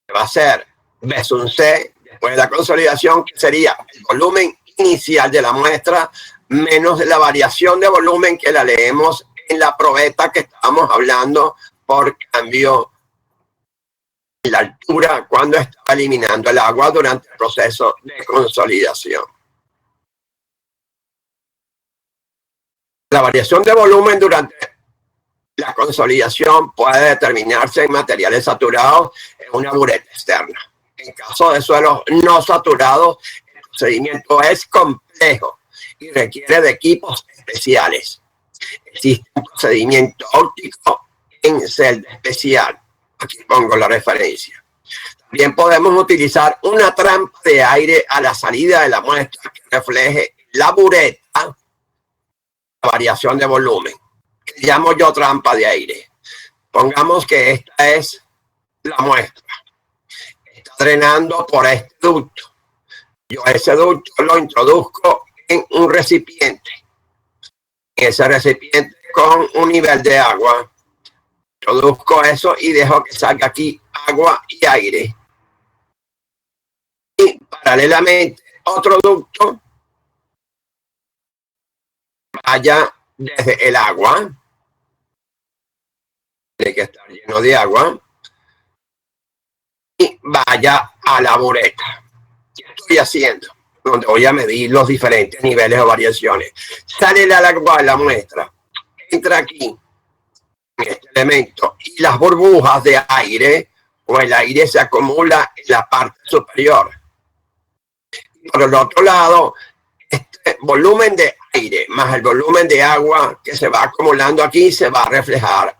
que va a ser B sub C, después de la consolidación, que sería el volumen inicial de la muestra, menos de la variación de volumen que la leemos en la probeta que estábamos hablando por cambio en la altura cuando estaba eliminando el agua durante el proceso de consolidación. La variación de volumen durante la consolidación puede determinarse en materiales saturados en una bureta externa. En caso de suelos no saturados, el procedimiento es complejo y requiere de equipos especiales. Existe un procedimiento óptico en celda especial. Aquí pongo la referencia. También podemos utilizar una trampa de aire a la salida de la muestra que refleje la bureta, la variación de volumen, que llamo yo trampa de aire. Pongamos que esta es la muestra. Está drenando por este ducto. Yo ese ducto lo introduzco en un recipiente. En ese recipiente con un nivel de agua, introduzco eso y dejo que salga aquí agua y aire. Y paralelamente otro ducto vaya desde el agua, tiene que estar lleno de agua, y vaya a la bureta. ¿Qué estoy haciendo? Donde voy a medir los diferentes niveles o variaciones. Sale el agua de la muestra, entra aquí en este elemento y las burbujas de aire o el aire se acumula en la parte superior. Por el otro lado, este volumen de aire más el volumen de agua que se va acumulando aquí se va a reflejar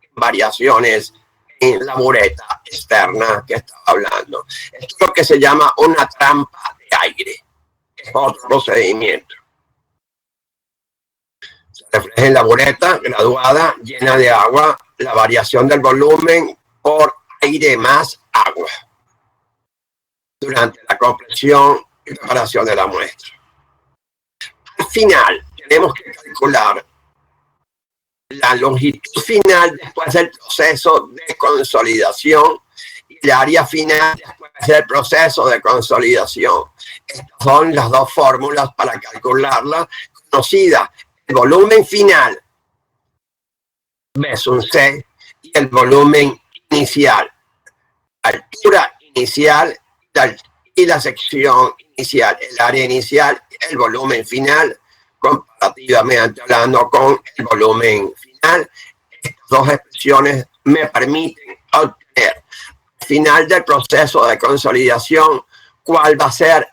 en variaciones en la bureta externa que estaba hablando. Esto es lo que se llama una trampa de aire. Es otro procedimiento. Se refleja en la bureta graduada, llena de agua, la variación del volumen por aire más agua durante la compresión y preparación de la muestra. Al final, tenemos que calcular la longitud final después del proceso de consolidación y el área final después del proceso de consolidación. Estas son las dos fórmulas para calcularla conocidas. El volumen final, B sub C, y el volumen inicial, altura inicial y la sección inicial, el área inicial, el volumen final, comparativamente hablando con el volumen final. Estas dos expresiones me permiten obtener al final del proceso de consolidación cuál va a ser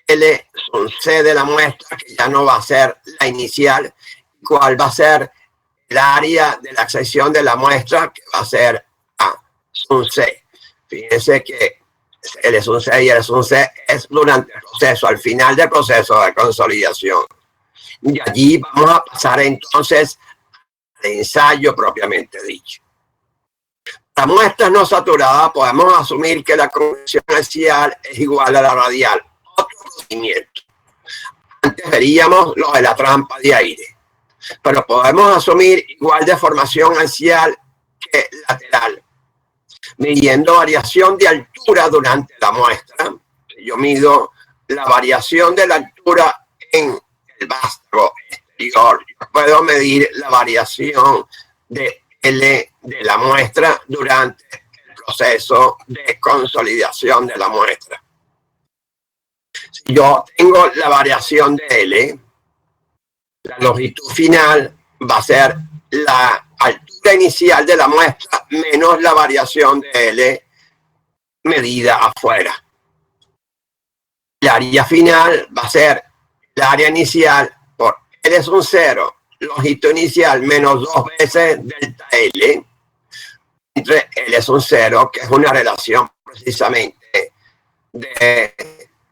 L sub C de la muestra, que ya no va a ser la inicial, y cuál va a ser el área de la sección de la muestra, que va a ser A sub C. Fíjense que L sub C y L sub C es durante el proceso, al final del proceso de consolidación. Y allí vamos a pasar entonces al ensayo propiamente dicho. Para muestras no saturadas podemos asumir que la convección axial es igual a la radial. Otro procedimiento. Antes veríamos lo de la trampa de aire, pero podemos asumir igual deformación axial que lateral, midiendo variación de altura durante la muestra. Yo mido la variación de la altura en el vástago exterior. Yo puedo medir la variación de L de la muestra durante el proceso de consolidación de la muestra. Si yo tengo la variación de L, la longitud final va a ser la altura inicial de la muestra menos la variación de L medida afuera. La área final va a ser la área inicial por L sub 0, longitud inicial menos 2 veces delta L, entre L sub 0, que es una relación precisamente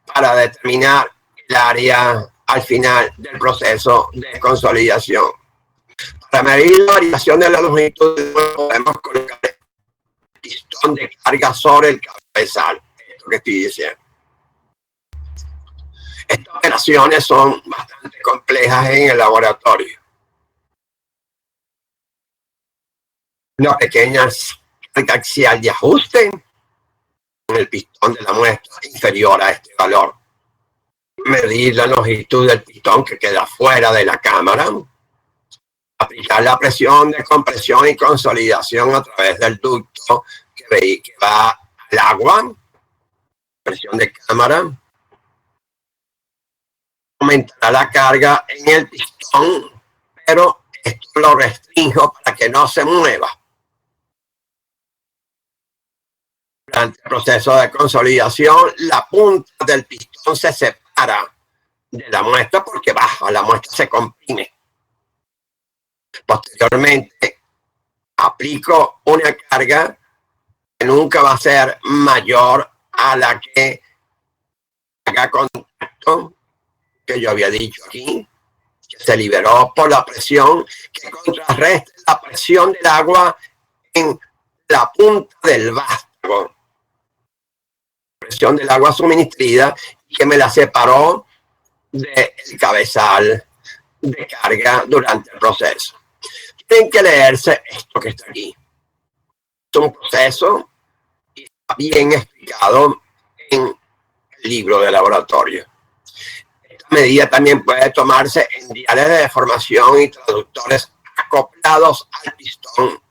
para determinar el área al final del proceso de consolidación. Para medir la variación de la longitud podemos colocar el pistón de carga sobre el cabezal. Esto que estoy diciendo. Estas operaciones son bastante complejas en el laboratorio. Una pequeña carga axial de ajuste en el pistón de la muestra inferior a este valor. Medir la longitud del pistón que queda fuera de la cámara. Aplicar la presión de compresión y consolidación a través del ducto que va al agua. Presión de cámara. Aumentará la carga en el pistón, pero esto lo restringo para que no se mueva. Durante el proceso de consolidación, la punta del pistón se separa de la muestra porque baja, la muestra se comprime. Posteriormente, aplico una carga que nunca va a ser mayor a la que haga contacto, que yo había dicho aquí, que se liberó por la presión que contrarresta la presión del agua en la punta del vástago. Presión del agua suministrada y que me la separó del cabezal de carga durante el proceso. Tienen que leerse esto que está aquí. Es un proceso y está bien explicado en el libro de laboratorio. Esta medida también puede tomarse en diales de deformación y traductores acoplados al pistón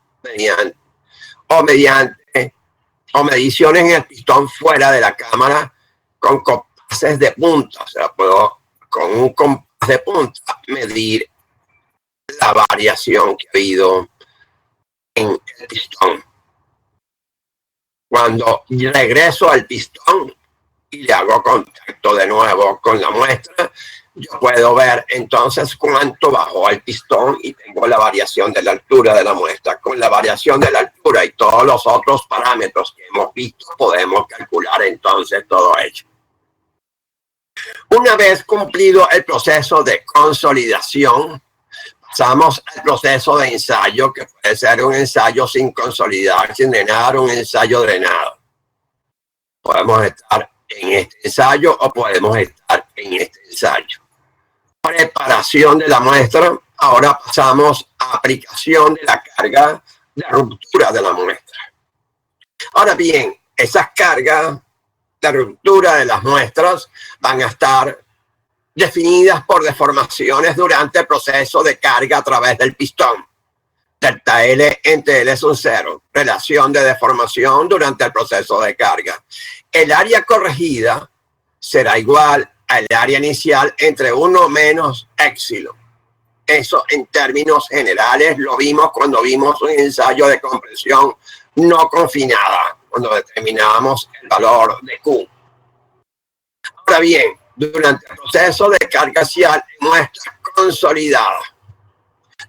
o mediciones en el pistón fuera de la cámara con compases de punta. O sea, puedo con un compás de punta medir la variación que ha habido en el pistón. Cuando regreso al pistón y le hago contacto de nuevo con la muestra, yo puedo ver entonces cuánto bajó el pistón y tengo la variación de la altura de la muestra. Con la variación de la altura y todos los otros parámetros que hemos visto, podemos calcular entonces todo ello. Una vez cumplido el proceso de consolidación, pasamos al proceso de ensayo, que puede ser un ensayo sin consolidar, sin drenar, un ensayo drenado. Podemos estar en este ensayo o podemos estar en este ensayo. Preparación de la muestra. Ahora pasamos a aplicación de la carga de ruptura de la muestra. Ahora bien, esas cargas de ruptura de las muestras van a estar definidas por deformaciones durante el proceso de carga a través del pistón. Delta L entre L es un cero, relación de deformación durante el proceso de carga. El área corregida será igual al área inicial entre 1 menos épsilon. Eso en términos generales lo vimos cuando vimos un ensayo de compresión no confinada, cuando determinábamos el valor de Q. Ahora bien, durante el proceso de carga axial, muestra consolidada,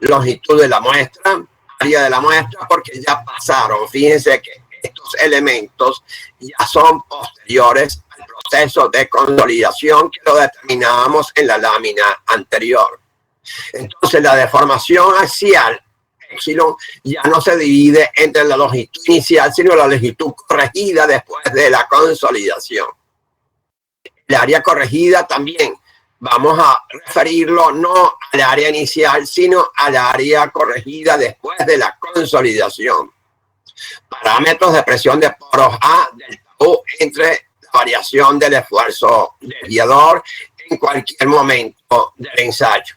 longitud de la muestra, área de la muestra, porque ya pasaron. Fíjense que estos elementos ya son posteriores al proceso de consolidación que lo determinábamos en la lámina anterior. Entonces la deformación axial, epsilon, ya no se divide entre la longitud inicial, sino la longitud corregida después de la consolidación. El área corregida también vamos a referirlo no al área inicial, sino al área corregida después de la consolidación. Parámetros de presión de poros A, delta U, entre la variación del esfuerzo desviador en cualquier momento del ensayo.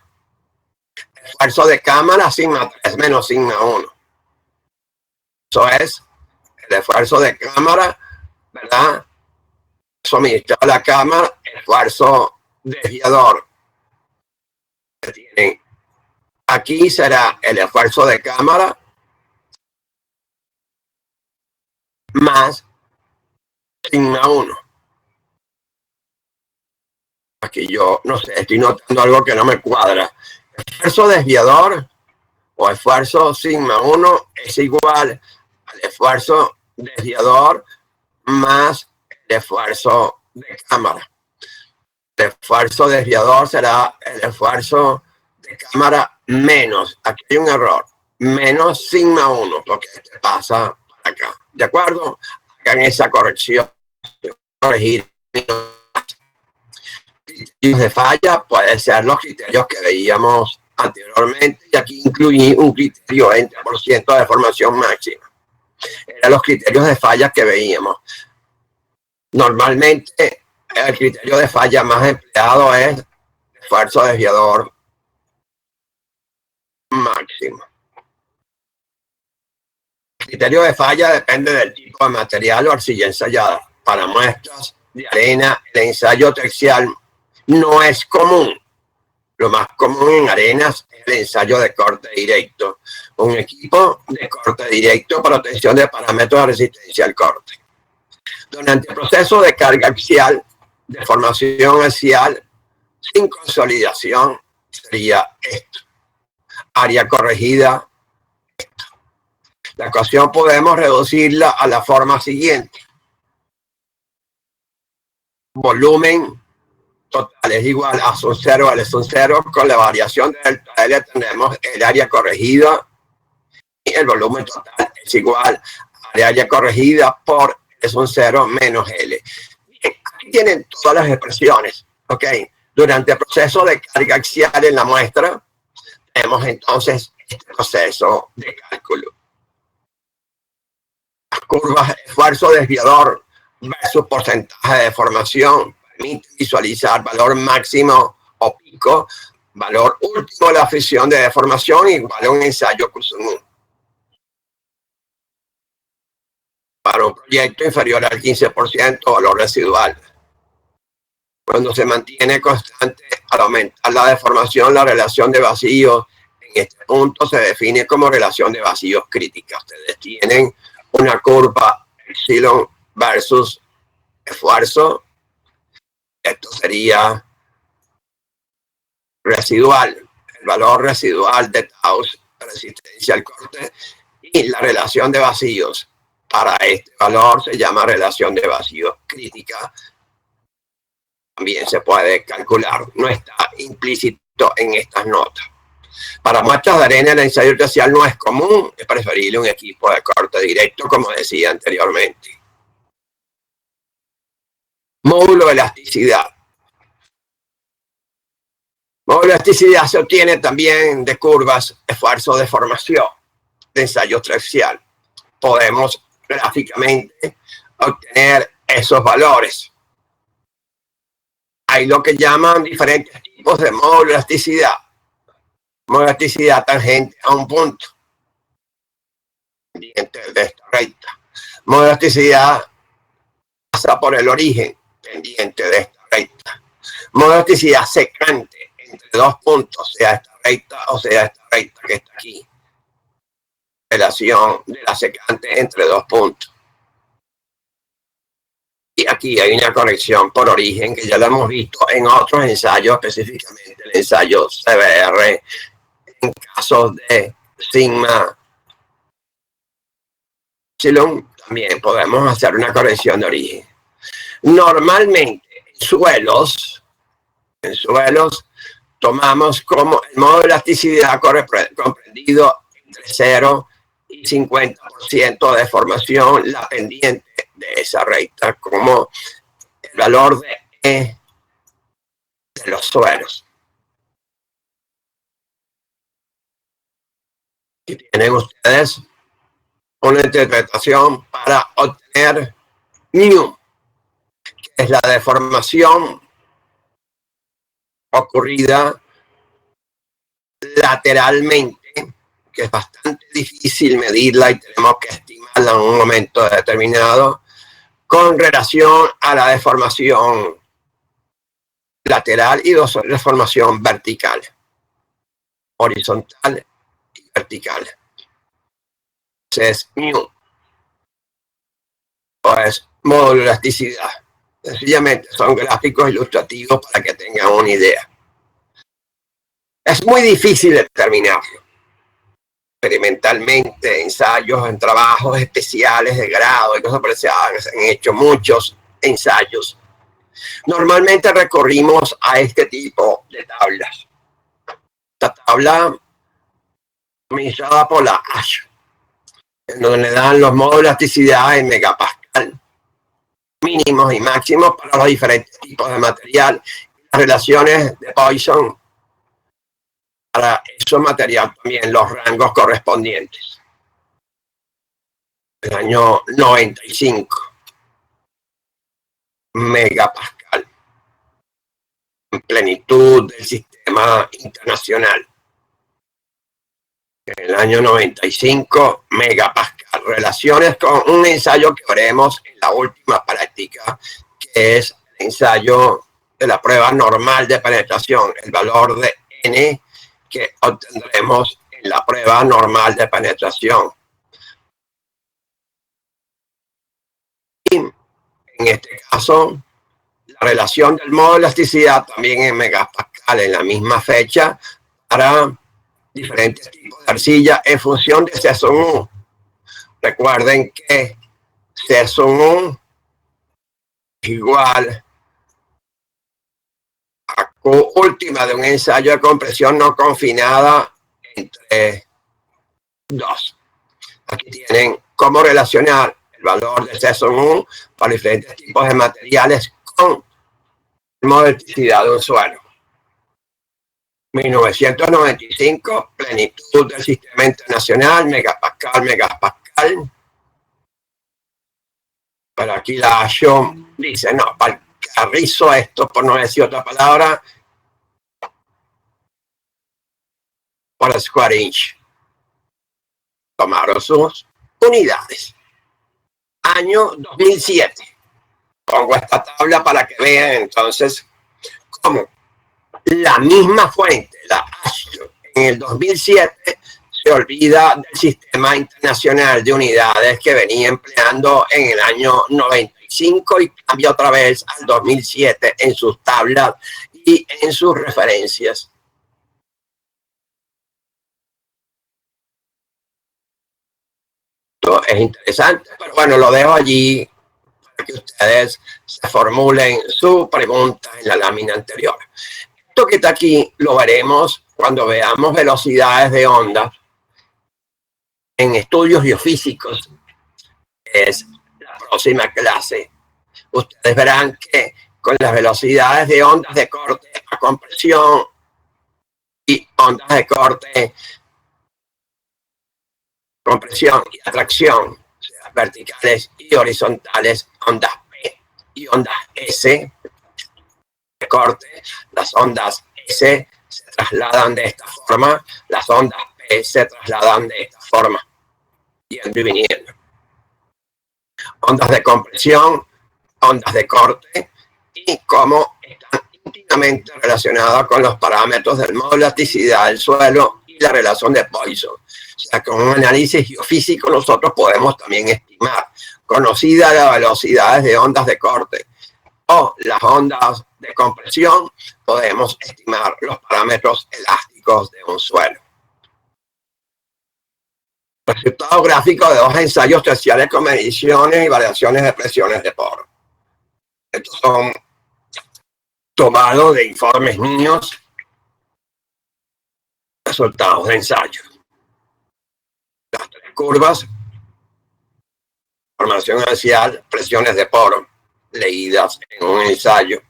Esfuerzo de cámara, sigma 3 menos sigma 1. Eso es el esfuerzo de cámara, ¿verdad? Suministrado a la cámara, esfuerzo desviador. Aquí será el esfuerzo de cámara más sigma 1. Aquí yo, no sé, estoy notando algo que no me cuadra. Esfuerzo desviador o esfuerzo sigma 1 es igual al esfuerzo desviador más el esfuerzo de cámara. El esfuerzo desviador será el esfuerzo de cámara menos, aquí hay un error, menos sigma 1, porque este pasa para acá. ¿De acuerdo? Hagan esa corrección. Corregir. Criterios de falla pueden ser los criterios que veíamos anteriormente, y aquí incluí un criterio 20% de deformación máxima. Eran los criterios de falla que veíamos. Normalmente el criterio de falla más empleado es esfuerzo desviador máximo. El criterio de falla depende del tipo de material o arcilla ensayada. Para muestras de arena, el ensayo tercial no es común. Lo más común en arenas es el ensayo de corte directo. Un equipo de corte directo para obtención de parámetros de resistencia al corte. Durante el proceso de carga axial, de formación axial, sin consolidación, sería esto. Área corregida, esto. La ecuación podemos reducirla a la forma siguiente. Volumen total es igual a sum 0, L sum 0, con la variación de delta L tenemos el área corregida y el volumen total es igual al área corregida por L sum 0 menos L. Bien, aquí tienen todas las expresiones, ¿ok? Durante el proceso de carga axial en la muestra, tenemos entonces este proceso de cálculo. Las curvas esfuerzo desviador versus porcentaje de deformación permite visualizar valor máximo o pico, valor último de la fricción de deformación igual a un ensayo Q1. Para un proyecto inferior al 15% valor residual. Cuando se mantiene constante al aumentar la deformación, la relación de vacíos en este punto se define como relación de vacíos crítica. Ustedes tienen una curva epsilon versus esfuerzo. Esto sería residual, el valor residual de tau, resistencia al corte, y la relación de vacíos para este valor se llama relación de vacíos crítica. También se puede calcular, no está implícito en estas notas. Para muestras de arena, el ensayo tercial no es común, es preferible un equipo de corte directo, como decía anteriormente. Módulo de elasticidad. Módulo de elasticidad se obtiene también de curvas esfuerzo de formación de ensayo tercial. Podemos gráficamente obtener esos valores. Hay lo que llaman diferentes tipos de módulo de elasticidad. Módulo de elasticidad tangente a un punto, pendiente de esta recta. Módulo de elasticidad pasa por el origen, pendiente de esta recta. Módulo de elasticidad secante entre dos puntos, sea esta recta o sea esta recta que está aquí. Relación de la secante entre dos puntos. Y aquí hay una corrección por origen que ya lo hemos visto en otros ensayos, específicamente el ensayo CBR, en casos de sigma epsilon, también podemos hacer una corrección de origen. Normalmente en suelos tomamos como el modo de elasticidad comprendido entre 0 y 50% de deformación la pendiente de esa recta como el valor de E de los suelos. Y tienen ustedes una interpretación para obtener μ, que es la deformación ocurrida lateralmente, que es bastante difícil medirla y tenemos que estimarla en un momento determinado, con relación a la deformación lateral y deformación vertical, horizontal y vertical. Es μ, o es módulo de elasticidad. Sencillamente son gráficos ilustrativos para que tengan una idea. Es muy difícil determinarlo. Experimentalmente, ensayos en trabajos especiales de grado y cosas parecidas, se han hecho muchos ensayos. Normalmente recurrimos a este tipo de tablas. Esta tabla administrada por la ASH, en donde le dan los módulos de elasticidad en megapascal, mínimos y máximos para los diferentes tipos de material, las relaciones de Poisson para esos materiales también, los rangos correspondientes. El año 95 megapascal en plenitud del sistema internacional. En el año 95 megapascal. Relaciones con un ensayo que veremos en la última práctica, que es el ensayo de la prueba normal de penetración, el valor de N que obtendremos en la prueba normal de penetración. Y en este caso, la relación del modo de elasticidad también en megapascal en la misma fecha para diferentes tipos de arcilla en función de C1. Recuerden que C1 es igual a Q última de un ensayo de compresión no confinada entre 2. Aquí tienen cómo relacionar el valor de C1 para diferentes tipos de materiales con el modo de elasticidad de un suelo. 1995, plenitud del sistema internacional, megapascal, megapascal. Pero aquí la Ashon dice, no, para el carrizo esto, por no decir otra palabra, por square inch. Tomaron sus unidades. Año 2007. Pongo esta tabla para que vean entonces cómo la misma fuente, la Ashon, en el 2007 se olvida del sistema internacional de unidades que venía empleando en el año 95 y cambia otra vez al 2007 en sus tablas y en sus referencias. Esto es interesante, pero bueno, lo dejo allí para que ustedes se formulen su pregunta en la lámina anterior. Esto que está aquí lo veremos cuando veamos velocidades de onda en estudios biofísicos. Es la próxima clase. Ustedes verán que con las velocidades de ondas de corte a compresión y ondas de corte, compresión y atracción, o sea, verticales y horizontales, ondas P y ondas S de corte. Las ondas S se trasladan de esta forma, las ondas P se trasladan de esta forma, yendo y viniendo. Ondas de compresión, ondas de corte, y cómo están íntimamente relacionadas con los parámetros del modo de elasticidad del suelo y la relación de Poisson. O sea, con un análisis geofísico nosotros podemos también estimar, conocidas las velocidades de ondas de corte o las ondas de compresión, podemos estimar los parámetros elásticos de un suelo. Resultado gráfico de dos ensayos terciarios con mediciones y variaciones de presiones de poro. Estos son tomados de informes míos, resultados de ensayos. Las tres curvas, formación axial, presiones de poro, leídas en un ensayo.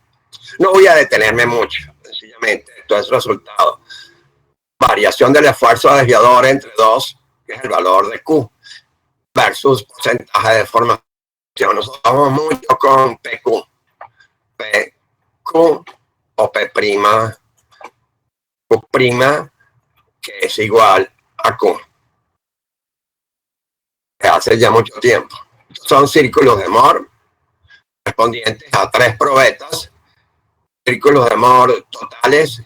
No voy a detenerme mucho, sencillamente esto es el resultado. Variación del esfuerzo desviador entre 2, que es el valor de Q, versus porcentaje de deformación. Nosotros vamos mucho con PQ. PQ o P', Q', que es igual a Q. Hace ya mucho tiempo. Son círculos de Moore correspondientes a 3 probetas, círculos de Moore totales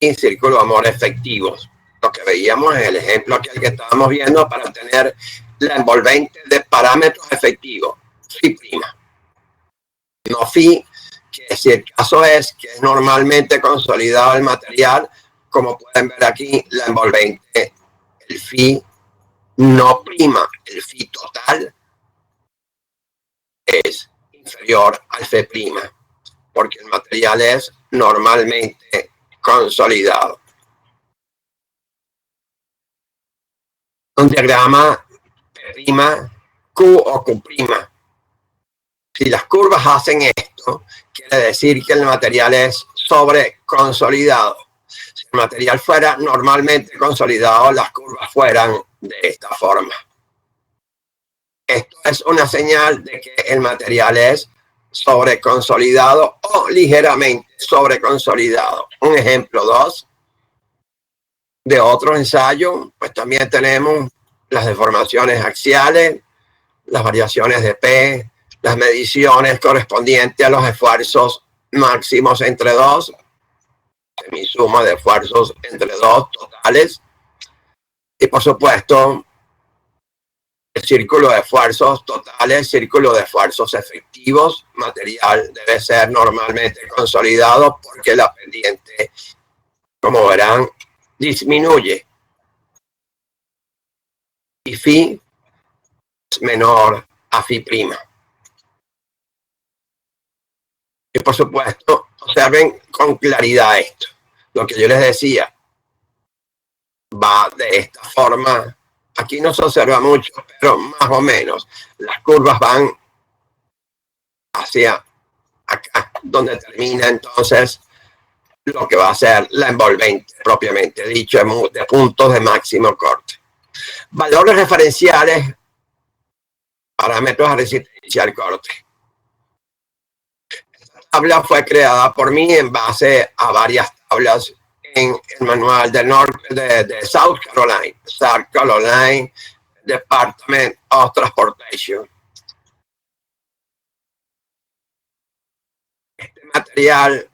y círculos de Moore efectivos. Lo que veíamos en el ejemplo aquí que estábamos viendo para obtener la envolvente de parámetros efectivos, phi'. No phi, que si el caso es que es normalmente consolidado el material, como pueden ver aquí, la envolvente, el phi no prima, el phi total es inferior al phi', porque el material es normalmente consolidado. Un diagrama P', Q o Q'. Si las curvas hacen esto, quiere decir que el material es sobreconsolidado. Si el material fuera normalmente consolidado, las curvas fueran de esta forma. Esto es una señal de que el material es sobreconsolidado o ligeramente sobreconsolidado. Un ejemplo 2 de otro ensayo, pues también tenemos las deformaciones axiales, las variaciones de P, las mediciones correspondientes a los esfuerzos máximos entre 2, semisuma de esfuerzos entre 2 totales, y por supuesto el círculo de esfuerzos totales, círculo de esfuerzos efectivos. Material debe ser normalmente consolidado porque la pendiente, como verán, disminuye y phi es menor a phi'. Y por supuesto, observen con claridad esto. Lo que yo les decía va de esta forma. Aquí no se observa mucho, pero más o menos. Las curvas van hacia acá, donde termina entonces lo que va a ser la envolvente, propiamente dicho, de puntos de máximo corte. Valores referenciales, parámetros de resistencia al corte. Esta tabla fue creada por mí en base a varias tablas en el manual de South Carolina Department of Transportation. Este material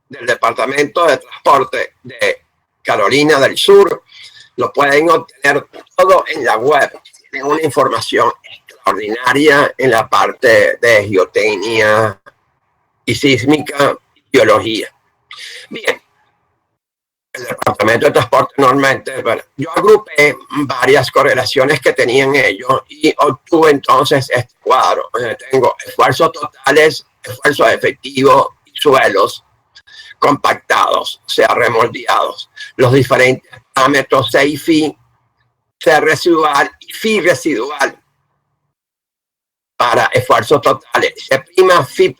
del Departamento de Transporte de Carolina del Sur lo pueden obtener todo en la web. Tienen una información extraordinaria en la parte de geotecnia y sísmica y biología. Bien, el Departamento de Transporte normalmente, bueno, yo agrupé varias correlaciones que tenían ellos y obtuve entonces este cuadro, donde tengo esfuerzos totales, esfuerzos efectivos y suelos compactados, o sea, remoldeados. Los diferentes parámetros C y phi, C residual y phi residual para esfuerzos totales. C', phi',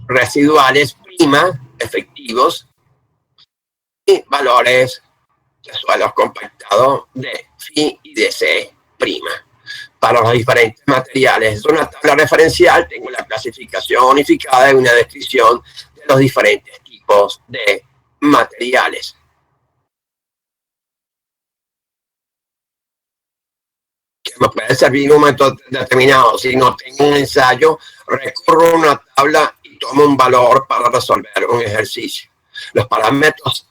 residuales, efectivos, y valores de suelos compactados de Phi y de C'. Para los diferentes materiales. Es una tabla referencial, tengo la clasificación unificada y una descripción de los diferentes tipos de materiales. Que me puede servir en un momento determinado. Si no tengo un ensayo, recurro a una tabla y tomo un valor para resolver un ejercicio. Los parámetros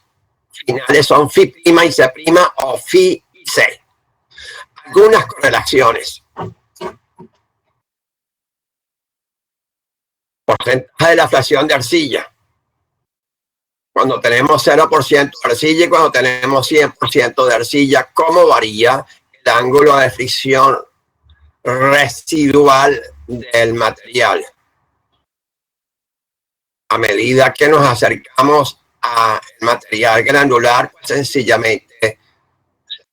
finales son Phi' y C' o Phi y C. Algunas correlaciones. Porcentaje de la fracción de arcilla. Cuando tenemos 0% de arcilla y cuando tenemos 100% de arcilla, ¿cómo varía el ángulo de fricción residual del material? A medida que nos acercamos al material granular, pues sencillamente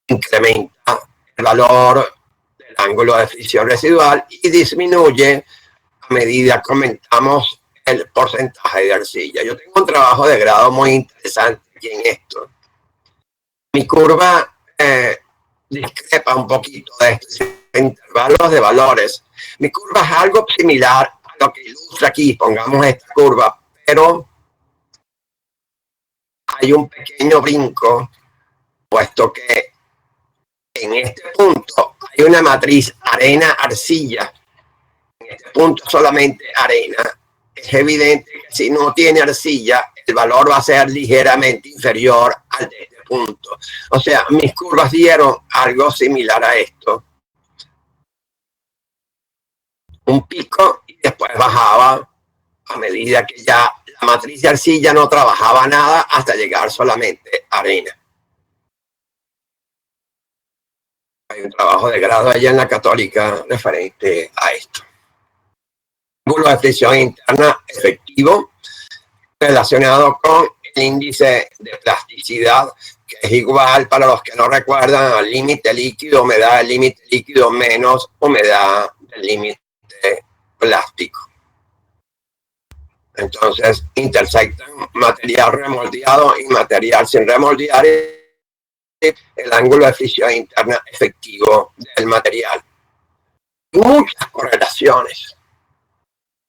incrementa el valor del ángulo de fricción residual y disminuye a medida que aumentamos el porcentaje de arcilla. Yo tengo un trabajo de grado muy interesante aquí en esto. Mi curva discrepa un poquito de estos intervalos de valores. Mi curva es algo similar a lo que ilustra aquí, pongamos esta curva, pero hay un pequeño brinco, puesto que en este punto hay una matriz arena-arcilla. En este punto solamente arena. Es evidente que si no tiene arcilla, el valor va a ser ligeramente inferior al de este punto. O sea, mis curvas dieron algo similar a esto. Un pico y después bajaba a medida que ya la matriz de arcilla no trabajaba nada hasta llegar solamente a arena. Hay un trabajo de grado allá en la Católica referente a esto. Ángulo de fricción interna efectivo relacionado con el índice de plasticidad, que es igual, para los que no recuerdan, al límite líquido, humedad del límite líquido menos humedad del límite plástico. Entonces intersectan material remoldeado y material sin remoldear el ángulo de fricción interna efectivo del material. Muchas correlaciones.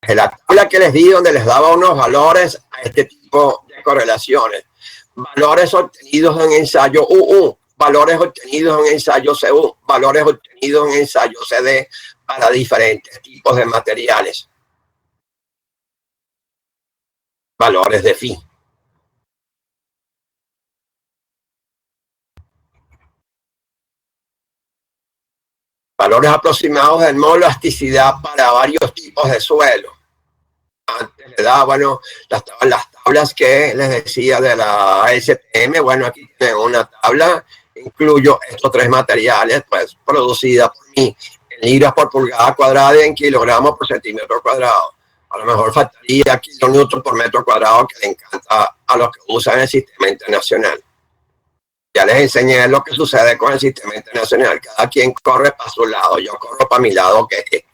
En la tabla que les di, donde les daba unos valores a este tipo de correlaciones. Valores obtenidos en ensayo UU, valores obtenidos en ensayo CU, valores obtenidos en ensayo CD para diferentes tipos de materiales. Valores de Phi. Valores aproximados del modo de elasticidad para varios tipos de suelo. Antes le daba, bueno, las tablas que les decía de la STM, bueno, aquí tengo una tabla, incluyo estos tres materiales, pues, producida por mí en libras por pulgada cuadrada y en kilogramos por centímetro cuadrado. A lo mejor faltaría kilonewton por metro cuadrado, que le encanta a los que usan el sistema internacional. Ya les enseñé lo que sucede con el sistema internacional. Cada quien corre para su lado, yo corro para mi lado, que es este.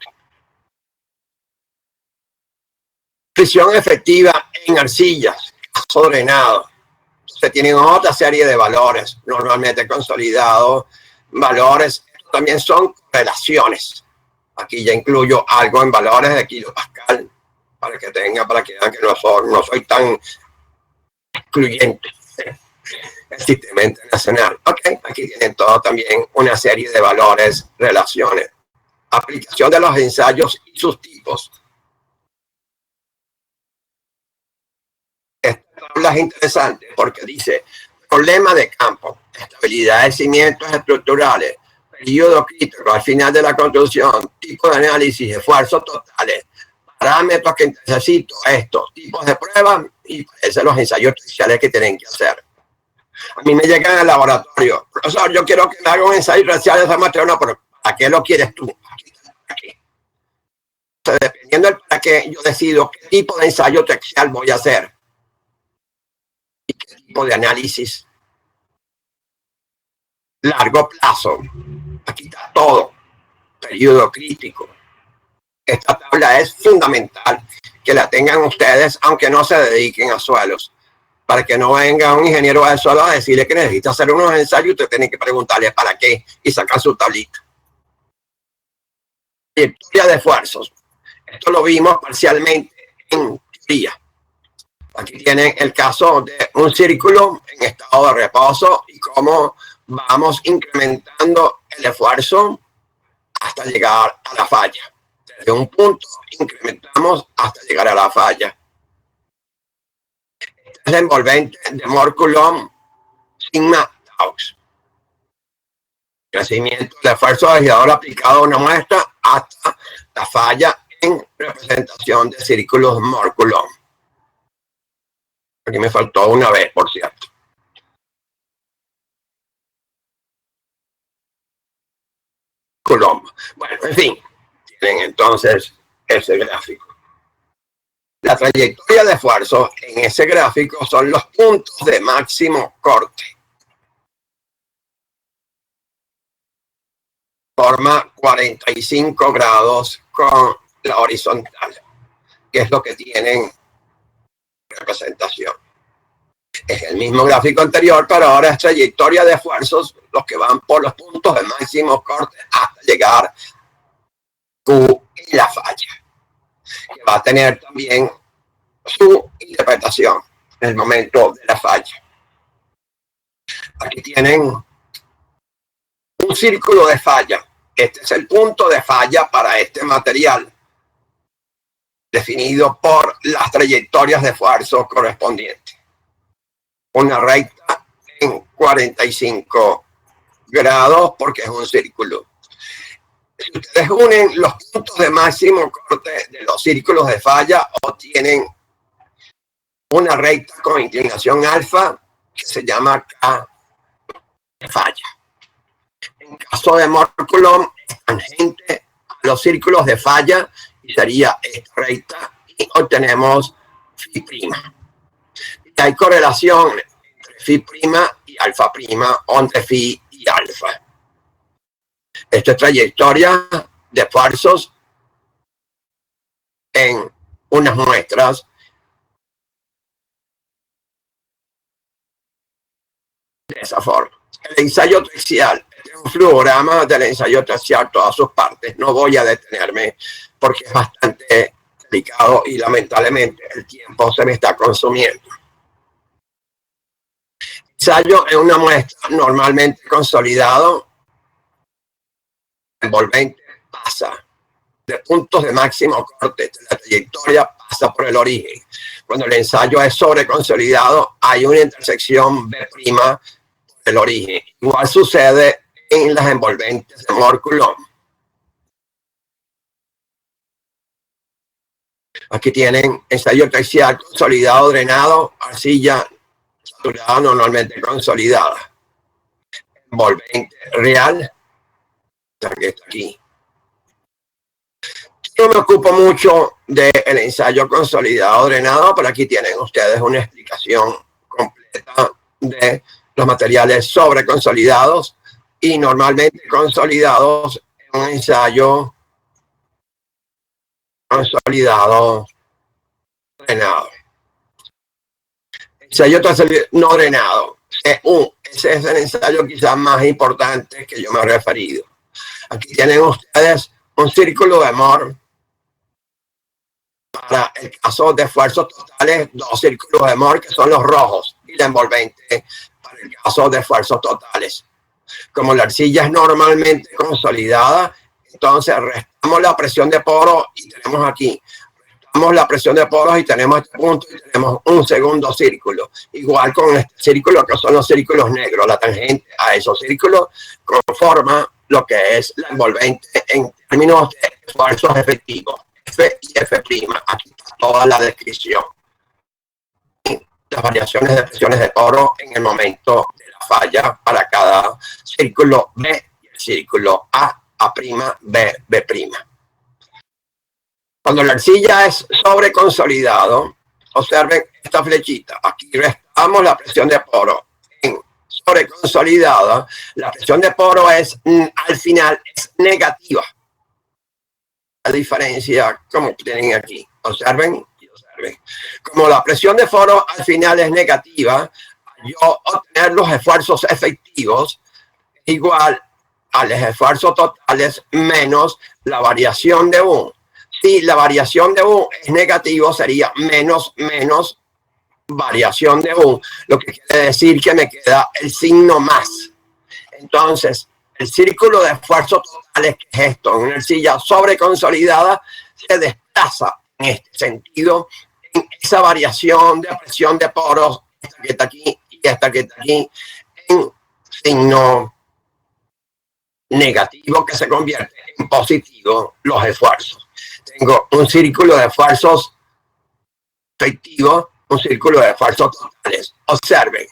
Fricción efectiva en arcillas, caso drenado. Se tienen otra serie de valores, normalmente consolidados, valores, también son relaciones. Aquí ya incluyo algo en valores de kilopascal, para que vean que no soy tan excluyente. El sistema internacional. Ok, aquí tienen todo también una serie de valores, relaciones. Aplicación de los ensayos y sus tipos. Esta tabla es interesante porque dice problema de campo, estabilidad de cimientos estructurales, periodo crítico al final de la construcción, tipo de análisis, esfuerzos totales, parámetros que necesito, estos tipos de pruebas y esos los ensayos especiales que tienen que hacer. A mí me llegan al laboratorio, profesor, yo quiero que me haga un ensayo especial de esa materia, pero ¿para qué lo quieres tú? Aquí. Entonces, dependiendo del para qué, yo decido qué tipo de ensayo textual voy a hacer. Y qué tipo de análisis. Largo plazo. Aquí está todo. Periodo crítico. Esta tabla es fundamental que la tengan ustedes, aunque no se dediquen a suelos, para que no venga un ingeniero de suelo a decirle que necesita hacer unos ensayos, usted tiene que preguntarle para qué y sacar su tablita. Trayectoria de esfuerzos. Esto lo vimos parcialmente en teoría. Aquí tienen el caso de un círculo en estado de reposo y cómo vamos incrementando el esfuerzo hasta llegar a la falla. Desde un punto incrementamos hasta llegar a la falla. Esta es la envolvente de Mohr-Coulomb sigma tau. Crecimiento del esfuerzo aislador aplicado a una muestra hasta la falla en representación de círculos Mohr-Coulomb. Aquí me faltó una vez, por cierto. Coulomb. Bueno, en fin, tienen entonces ese gráfico. La trayectoria de esfuerzo en ese gráfico son los puntos de máximo corte. Forma 45 grados con la horizontal, que es lo que tienen representación. Es el mismo gráfico anterior, pero ahora es trayectoria de esfuerzos, los que van por los puntos de máximo corte hasta llegar Q en la falla, que va a tener también su interpretación en el momento de la falla. Aquí tienen un círculo de falla. Este es el punto de falla para este material, definido por las trayectorias de esfuerzo correspondientes. Una recta en 45 grados porque es un círculo. Si ustedes unen los puntos de máximo corte de los círculos de falla, obtienen una recta con inclinación alfa que se llama K de falla. En caso de Mohr-Coulomb, es tangente a los círculos de falla y sería esta recta y obtenemos phi'. Y hay correlación entre phi' y alfa', o entre phi y alfa. Esta es trayectoria de esfuerzos en unas muestras de esa forma. El ensayo tercial, este es un fluograma del ensayo tercial, todas sus partes. No voy a detenerme porque es bastante delicado y lamentablemente el tiempo se me está consumiendo. Ensayo en una muestra normalmente consolidado, envolvente pasa de puntos de máximo corte, la trayectoria pasa por el origen. Cuando el ensayo es sobreconsolidado, hay una intersección B' el origen. Igual sucede en las envolventes de Mohr-Coulomb. Aquí tienen ensayo tercial consolidado, drenado, arcilla saturada normalmente consolidada. Envolvente real, que está aquí. Yo me ocupo mucho del ensayo consolidado, drenado, pero aquí tienen ustedes una explicación completa de los materiales sobreconsolidados y normalmente consolidados en un ensayo consolidado drenado. Ensayo no drenado. Ese es el ensayo quizás más importante que yo me he referido. Aquí tienen ustedes un círculo de Mohr. Para el caso de esfuerzos totales, dos círculos de Mohr que son los rojos y la envolvente para el caso de esfuerzos totales. Como la arcilla es normalmente consolidada, entonces restamos la presión de poros y tenemos aquí. Restamos la presión de poros y tenemos este punto y tenemos un segundo círculo. Igual con este círculo que son los círculos negros. La tangente a esos círculos conforma lo que es la envolvente en términos de esfuerzos efectivos. F y F'. Aquí está toda la descripción. Las variaciones de presiones de poro en el momento de la falla para cada círculo B y el círculo A', B', B'. Cuando la arcilla es sobreconsolidado, observen esta flechita. Aquí restamos la presión de poro. En sobreconsolidada, la presión de poro es, al final, es negativa. La diferencia, como tienen aquí. Observen y observen. Como la presión de foro al final es negativa, yo obtener los esfuerzos efectivos igual a los esfuerzos totales menos la variación de U. Si la variación de U es negativo, sería menos variación de U, lo que quiere decir que me queda el signo más. Entonces, el círculo de esfuerzos totales, que es esto, en una arcilla sobreconsolidada, se desplaza en este sentido, en esa variación de presión de poros, esta que está aquí y esta que está aquí, en signo negativo que se convierte en positivo los esfuerzos. Tengo un círculo de esfuerzos efectivos, un círculo de esfuerzos totales. Observen,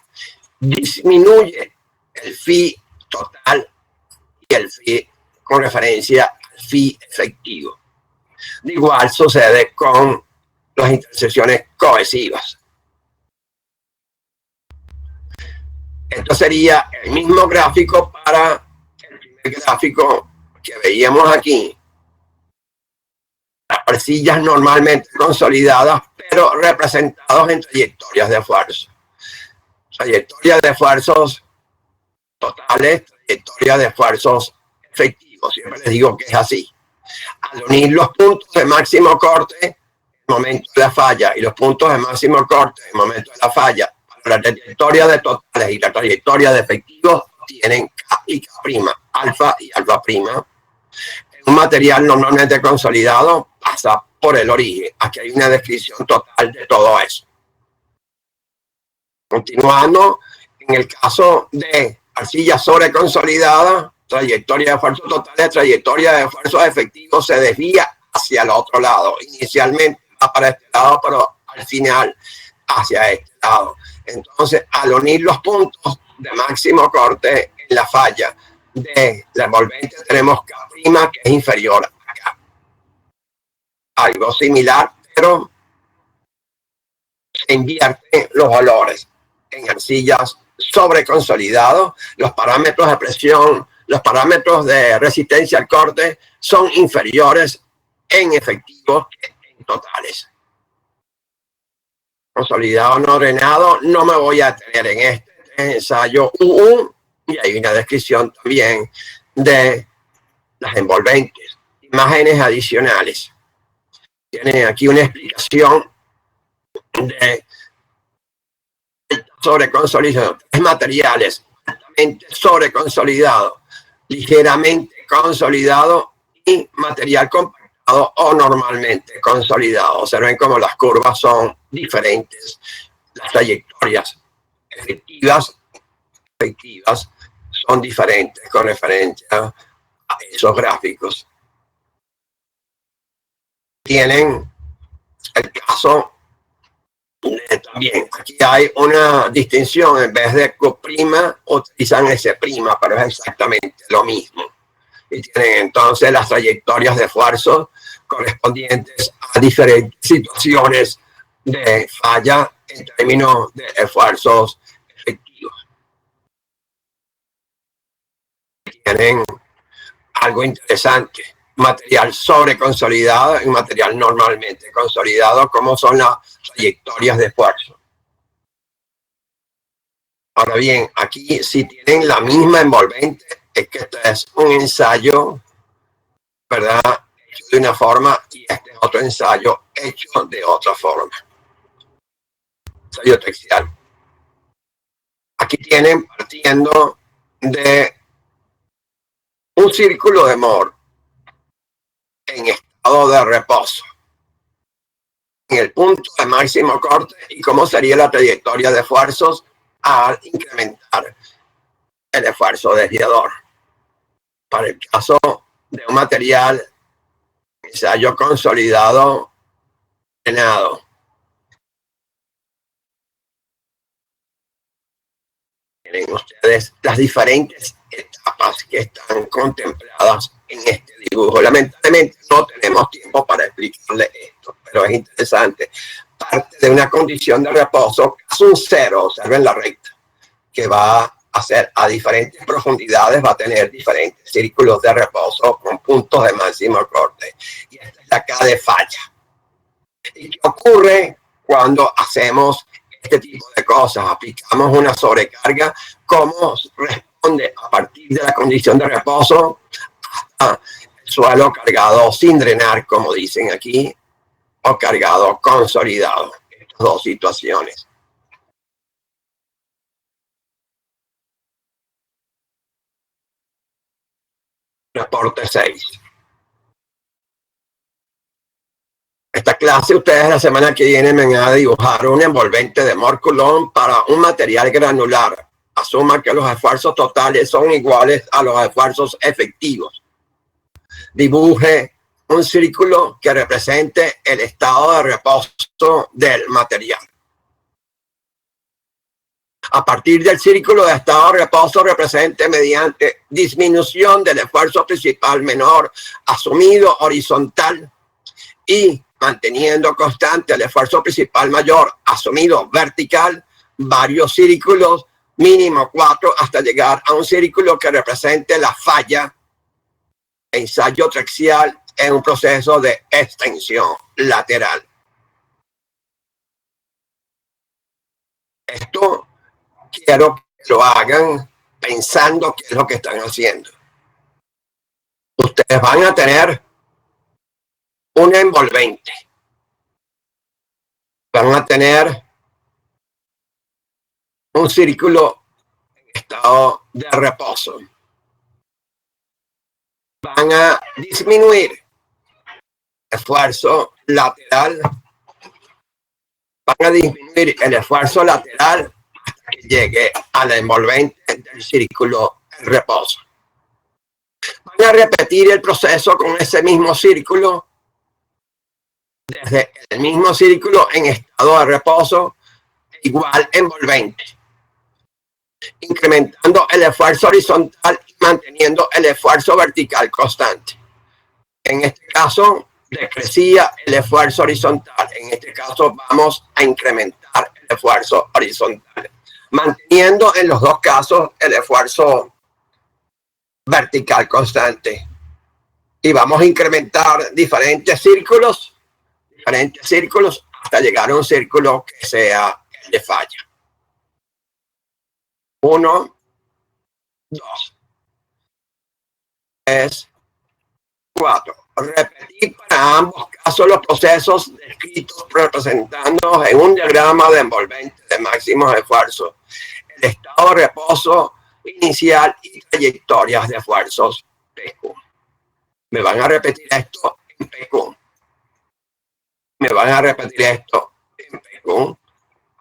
disminuye el phi total y el phi con referencia al phi efectivo. Igual sucede con las intersecciones cohesivas. Esto sería el mismo gráfico para el primer gráfico que veíamos aquí. Las arcillas normalmente consolidadas, pero representados en trayectorias de esfuerzo. Trayectorias de esfuerzos totales, trayectorias de esfuerzos efectivos. Siempre les digo que es así. Al unir los puntos de máximo corte, el momento de la falla, y los puntos de máximo corte, el momento de la falla, para la trayectoria de totales y la trayectoria de efectivos, tienen K y K', alfa y alfa prima. Un material normalmente consolidado pasa por el origen. Aquí hay una descripción total de todo eso. Continuando, en el caso de arcilla sobreconsolidada, trayectoria de esfuerzo total, trayectoria de esfuerzo efectivo se desvía hacia el otro lado. Inicialmente va para este lado, pero al final hacia este lado. Entonces, al unir los puntos de máximo corte en la falla de la envolvente, tenemos K', que es inferior a acá. Algo similar, pero se invierten los valores. En arcillas sobreconsolidados, los parámetros de presión, los parámetros de resistencia al corte son inferiores en efectivos que en totales. Consolidado no drenado, no me voy a detener en este ensayo 1, y hay una descripción también de las envolventes, imágenes adicionales. Tienen aquí una explicación de sobreconsolidación, tres materiales altamente sobreconsolidado, ligeramente consolidado y material compactado o normalmente consolidado. Observen cómo las curvas son diferentes, las trayectorias efectivas son diferentes con referencia a esos gráficos. Tienen el caso también, aquí hay una distinción, en vez de Q', utilizan S', pero es exactamente lo mismo. Y tienen entonces las trayectorias de esfuerzo correspondientes a diferentes situaciones de falla en términos de esfuerzos efectivos. Tienen algo interesante, material sobreconsolidado y material normalmente consolidado, como son las trayectorias de esfuerzo. Ahora bien, aquí si tienen la misma envolvente, es que este es un ensayo, ¿verdad?, hecho de una forma, y este es otro ensayo hecho de otra forma. Ensayo textil. Aquí tienen, partiendo de un círculo de Moore en estado de reposo, en el punto de máximo corte, y cómo sería la trayectoria de esfuerzos al incrementar el esfuerzo desviador. Para el caso de un material ensayo consolidado drenado, tienen ustedes las diferentes etapas que están contempladas en este dibujo. Lamentablemente no tenemos tiempo para explicarle esto, pero es interesante. Parte de una condición de reposo es un cero, observen la recta, que va a ser a diferentes profundidades, va a tener diferentes círculos de reposo con puntos de máximo corte. Y esta es la K de falla. ¿Y qué ocurre cuando hacemos este tipo de cosas, aplicamos una sobrecarga, cómo responde a partir de la condición de reposo hasta el suelo cargado sin drenar, como dicen aquí, o cargado consolidado. Estas dos situaciones. Reporte 6. Esta clase, ustedes la semana que viene me van a dibujar un envolvente de Moore-Coulomb para un material granular. Asuma que los esfuerzos totales son iguales a los esfuerzos efectivos. Dibuje un círculo que represente el estado de reposo del material. A partir del círculo de estado de reposo represente mediante disminución del esfuerzo principal menor asumido horizontal y manteniendo constante el esfuerzo principal mayor asumido vertical, varios círculos, mínimo 4, hasta llegar a un círculo que represente la falla. Ensayo traxial en un proceso de extensión lateral. Esto quiero que lo hagan pensando qué es lo que están haciendo. Ustedes van a tener un envolvente. Van a tener un círculo en estado de reposo. Van a disminuir el esfuerzo lateral. Van a disminuir el esfuerzo lateral hasta que llegue al envolvente del círculo de reposo. Van a repetir el proceso con ese mismo círculo, desde el mismo círculo en estado de reposo, igual envolvente, incrementando el esfuerzo horizontal y manteniendo el esfuerzo vertical constante. En este caso, decrecía el esfuerzo horizontal. En este caso, vamos a incrementar el esfuerzo horizontal, manteniendo en los dos casos el esfuerzo vertical constante. Y vamos a incrementar diferentes círculos hasta llegar a un círculo que sea el de falla. 1, 2, 3, 4. Repetir para ambos casos los procesos descritos representando en un diagrama de envolvente de máximos esfuerzos el estado de reposo inicial y trayectorias de esfuerzos PQ. Me van a repetir esto en PQ. Me van a repetir esto en PQ.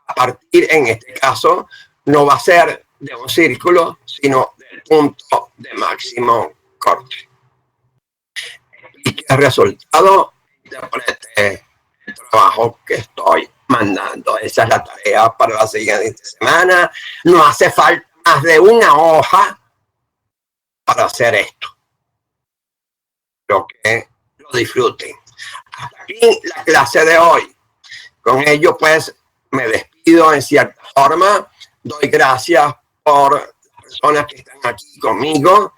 A partir, en este caso, no va a ser de un círculo, sino del punto de máximo corte. Y que el resultado interprete el trabajo que estoy mandando. Esa es la tarea para la siguiente semana. No hace falta más de una hoja para hacer esto. Espero que lo disfruten. Hasta aquí la clase de hoy. Con ello, pues, me despido en cierta forma. Doy gracias por las personas que están aquí conmigo.